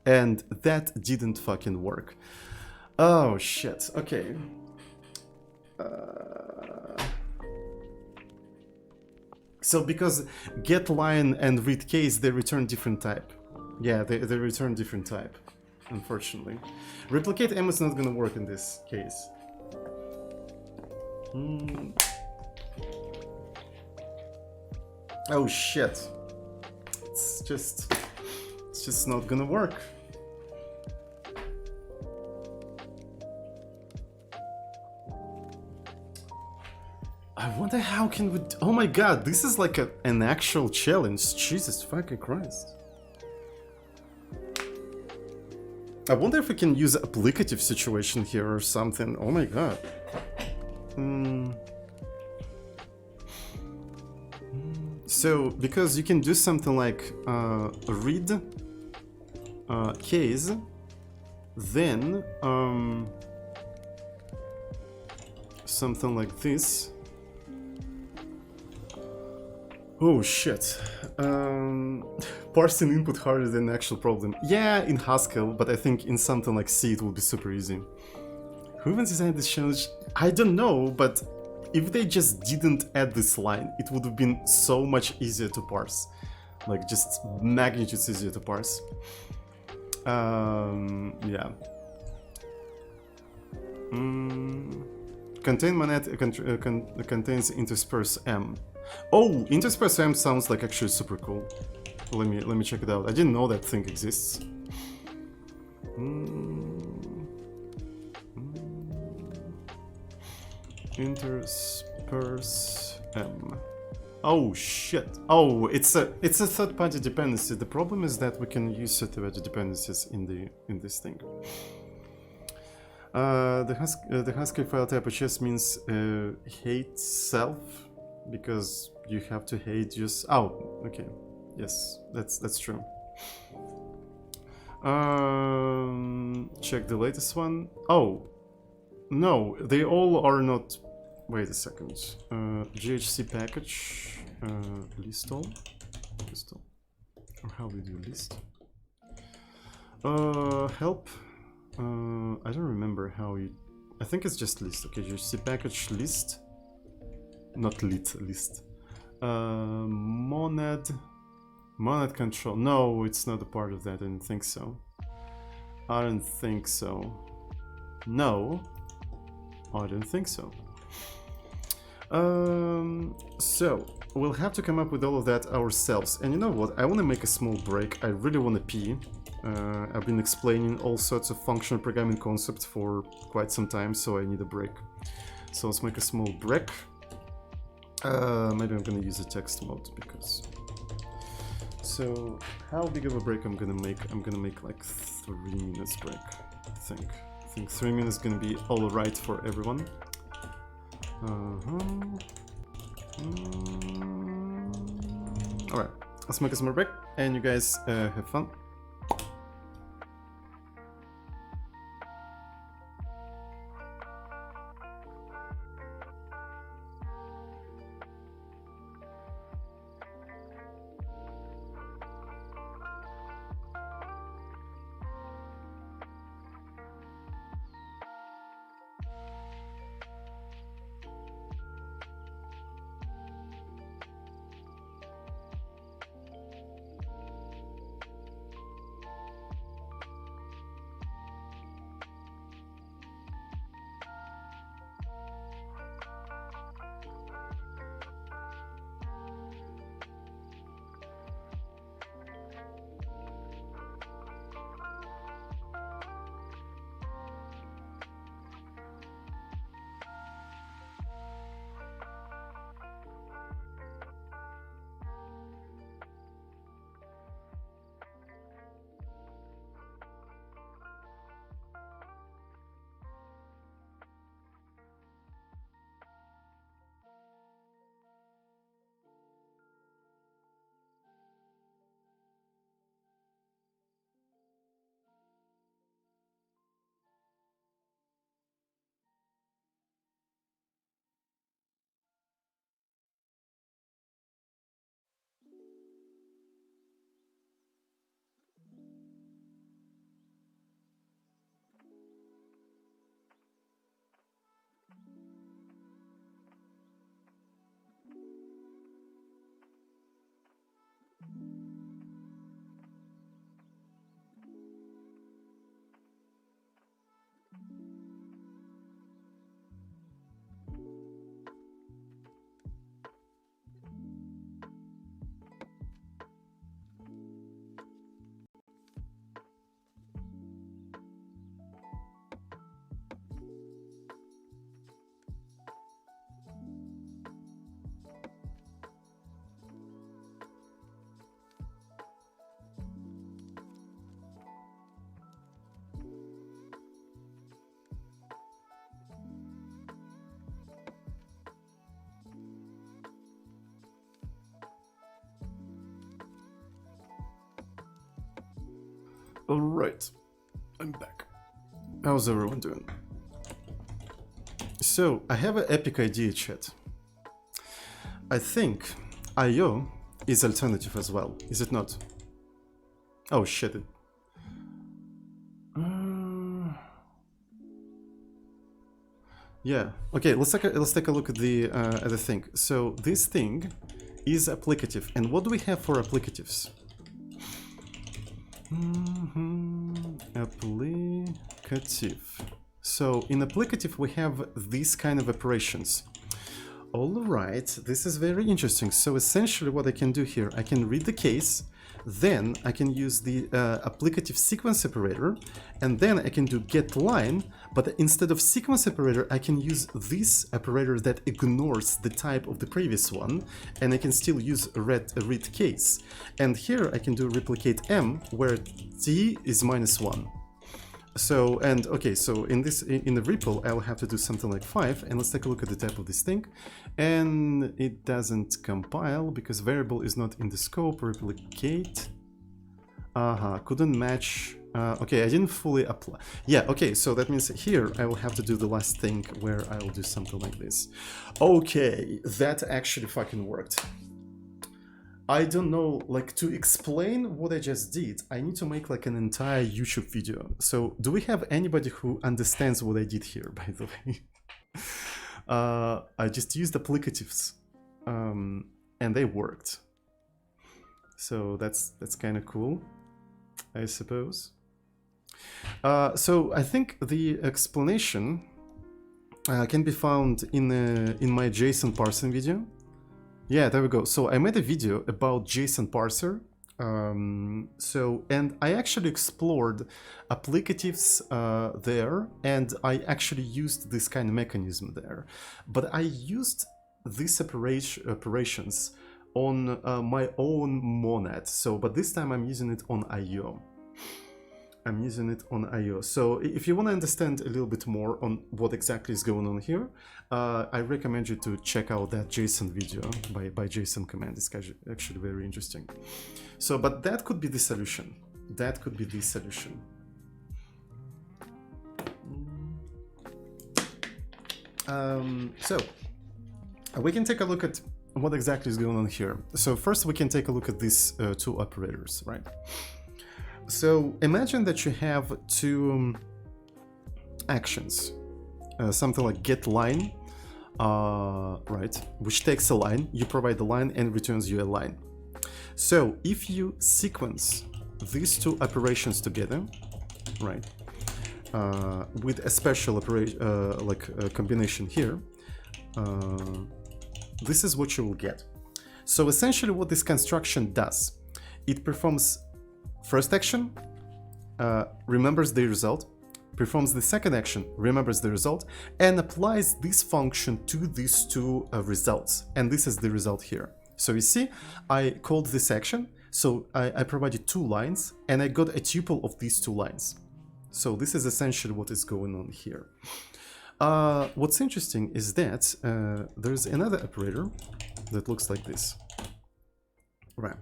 S1: And that didn't fucking work. Oh shit, okay. So because get line and read case, they return different type. Yeah, they return different type, unfortunately. Replicate M is not gonna work in this case. Oh shit. It's just not gonna work. I wonder how can we... Oh my god, this is like an actual challenge. Jesus fucking Christ. I wonder if we can use applicative situation here or something. Oh my god. So, because you can do something like read case, then something like this. Oh shit. Parsing input harder than the actual problem. Yeah, in Haskell, but I think in something like C it will be super easy. Who even designed this challenge? I don't know, but if they just didn't add this line, it would have been so much easier to parse. Like, just magnitudes easier to parse. Yeah. Contain monet contains intersperse M. Oh, intersperse M sounds like actually super cool. Let me check it out. I didn't know that thing exists. Intersperse M. Oh shit. Oh, it's a third-party dependency. The problem is that we can use third-party dependencies in this thing. The Haskell file type HS means hate self, because you have to hate just... Oh, okay. Yes, that's true. Check the latest one. Oh, no, they all are not... Wait a second. GHC package, list all. Or how we do list? Help. I don't remember how you... I think it's just list. Okay, GHC package list. Not lit, list. Monad control. No, it's not a part of that. I didn't think so. I don't think so. No, I don't think so. So we'll have to come up with all of that ourselves. And you know what? I want to make a small break. I really want to pee. I've been explaining all sorts of functional programming concepts for quite some time, so I need a break. So let's make a small break. Maybe I'm gonna use a text mode because... So, how big of a break I'm gonna make? I'm gonna make like 3 minutes break, I think. I think 3 minutes is gonna be alright for everyone. Alright, let's make a small break, and you guys have fun. Alright, I'm back. How's everyone doing? So, I have an epic idea, chat. I think I/O is alternative as well, is it not? Oh shit. Yeah. Okay. Let's take a look at the thing. So this thing is applicative, and what do we have for applicatives? Applicative. So in applicative we have these kind of operations. All right. This is very interesting. So essentially, what I can do here, I can read the case. Then I can use the applicative sequence separator, and then I can do get line, but instead of sequence separator, I can use this operator that ignores the type of the previous one, and I can still use a read case. And here I can do replicate m, where t is -1. So, and okay, so in the REPL, I'll have to do something like 5, and let's take a look at the type of this thing. And it doesn't compile because variable is not in the scope. Replicate. Couldn't match. Okay, I didn't fully apply. Yeah, okay, so that means here I will have to do the last thing where I will do something like this. Okay, that actually fucking worked. I don't know, like, to explain what I just did, I need to make like an entire YouTube video. So do we have anybody who understands what I did here, by the way? I just used applicatives, and they worked. So that's kind of cool, I suppose. So I think the explanation can be found in my JSON parsing video. Yeah, there we go. So I made a video about JSON parser. And I actually explored applicatives there, and I actually used this kind of mechanism there. But I used these operations on my own monad. So, but this time I'm using it on I/O. I'm using it on I/O. So if you want to understand a little bit more on what exactly is going on here, I recommend you to check out that JSON video by JSON command. It's actually very interesting. So, but that could be the solution. That could be the solution. So we can take a look at what exactly is going on here. So first we can take a look at these two operators, right? So imagine that you have two actions, something like get line, right, which takes a line, you provide the line and returns you a line. So if you sequence these two operations together, right, with a special operation, like a combination here, this is what you will get. So essentially what this construction does, it performs first action, remembers the result, performs the second action, remembers the result, and applies this function to these two results. And this is the result here. So you see, I called this action, so I provided two lines, and I got a tuple of these two lines. So this is essentially what is going on here. What's interesting is that there's another operator that looks like this. Right.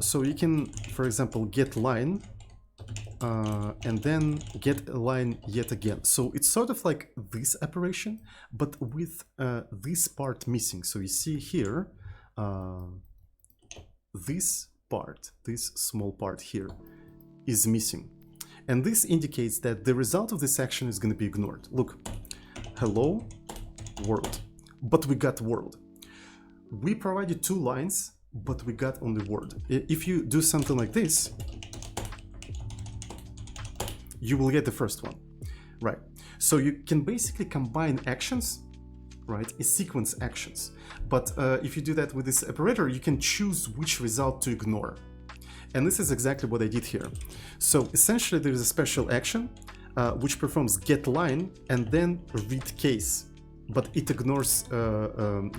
S1: So you can, for example, get line, and then get a line yet again. So it's sort of like this operation, but with this part missing. So you see here, this part, this small part here, is missing. And this indicates that the result of this action is going to be ignored. Look, hello, world, but we got world. We provided two lines, but we got only word. If you do something like this, you will get the first one, right? So you can basically combine actions, right? A sequence actions. But if you do that with this operator, you can choose which result to ignore. And this is exactly what I did here. So essentially there is a special action which performs get line and then read case, but it ignores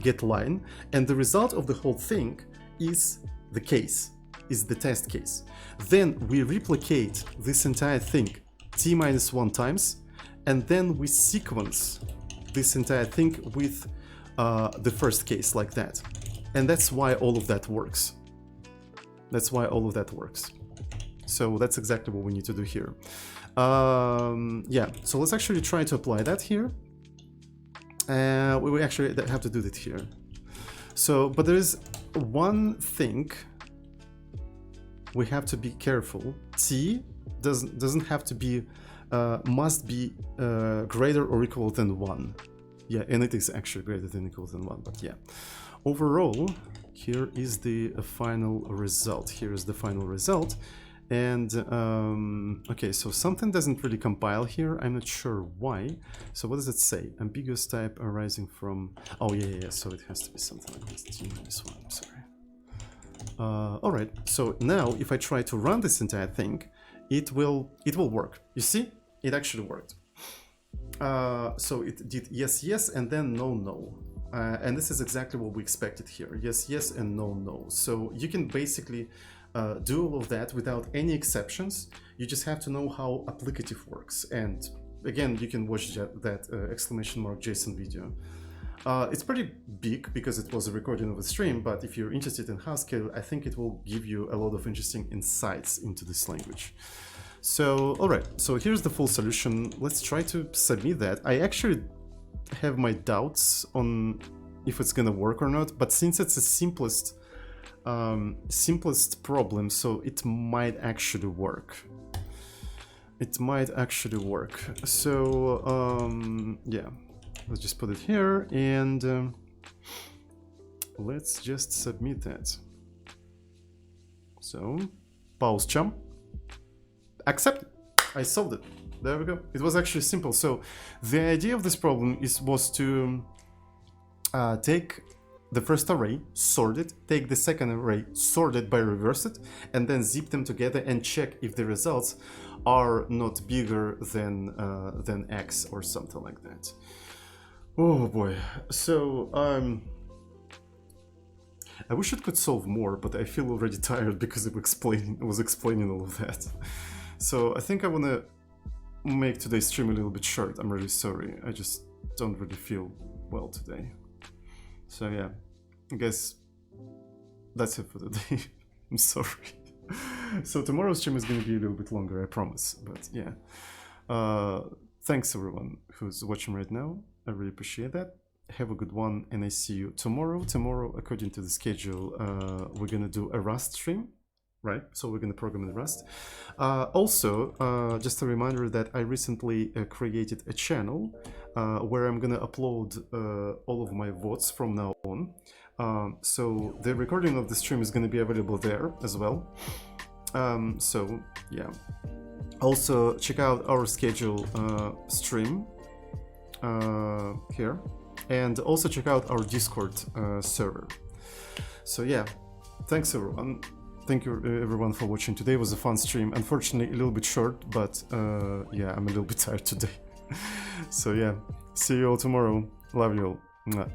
S1: get line. And the result of the whole thing is the case, is the test case. Then we replicate this entire thing t-1 times, and then we sequence this entire thing with the first case like that. And that's why all of that works. That's why all of that works. So that's exactly what we need to do here. Yeah, so let's actually try to apply that here. We actually have to do that here. So, but there is one thing we have to be careful. T doesn't have to be, must be greater or equal than 1. Yeah, and it is actually greater than equal than 1, but yeah. Overall, here is the final result. Here is the final result. And, okay, so something doesn't really compile here. I'm not sure why. So what does it say? Ambiguous type arising from... Oh, yeah. So it has to be something like this. T-1, I'm sorry. All right, so now if I try to run this entire thing, it will work. You see, it actually worked. So it did yes, yes, and then no, no. And this is exactly what we expected here. Yes, yes, and no, no. So you can basically do all of that without any exceptions. You just have to know how applicative works. And again, you can watch that exclamation mark JSON video. It's pretty big because it was a recording of a stream, but if you're interested in Haskell, I think it will give you a lot of interesting insights into this language. So, all right, so here's the full solution. Let's try to submit that. I actually have my doubts on if it's gonna work or not, but since it's the simplest problem, so it might actually work. It might actually work. So, yeah. Let's just put it here and let's just submit that. So, pause jump, accept. I solved it. There we go. It was actually simple. So, the idea of this problem was to take the first array, sort it, take the second array, sort it by reverse it, and then zip them together and check if the results are not bigger than X or something like that. Oh boy, so I wish it could solve more, but I feel already tired because I was explaining all of that. So I think I want to make today's stream a little bit short. I'm really sorry. I just don't really feel well today. So yeah, I guess that's it for today. I'm sorry. So tomorrow's stream is going to be a little bit longer, I promise. But yeah, thanks everyone who's watching right now. I really appreciate that. Have a good one, and I see you tomorrow. Tomorrow, according to the schedule, we're gonna do a Rust stream, right? So we're gonna program in Rust. Also, just a reminder that I recently created a channel where I'm gonna upload all of my VODs from now on. So the recording of the stream is gonna be available there as well. So yeah. Also, check out our schedule stream. Here, and also check out our Discord server. So yeah, thanks everyone. Thank you everyone for watching. Today was a fun stream. Unfortunately, a little bit short, but yeah, I'm a little bit tired today. So yeah, see you all tomorrow. Love you all. Mwah.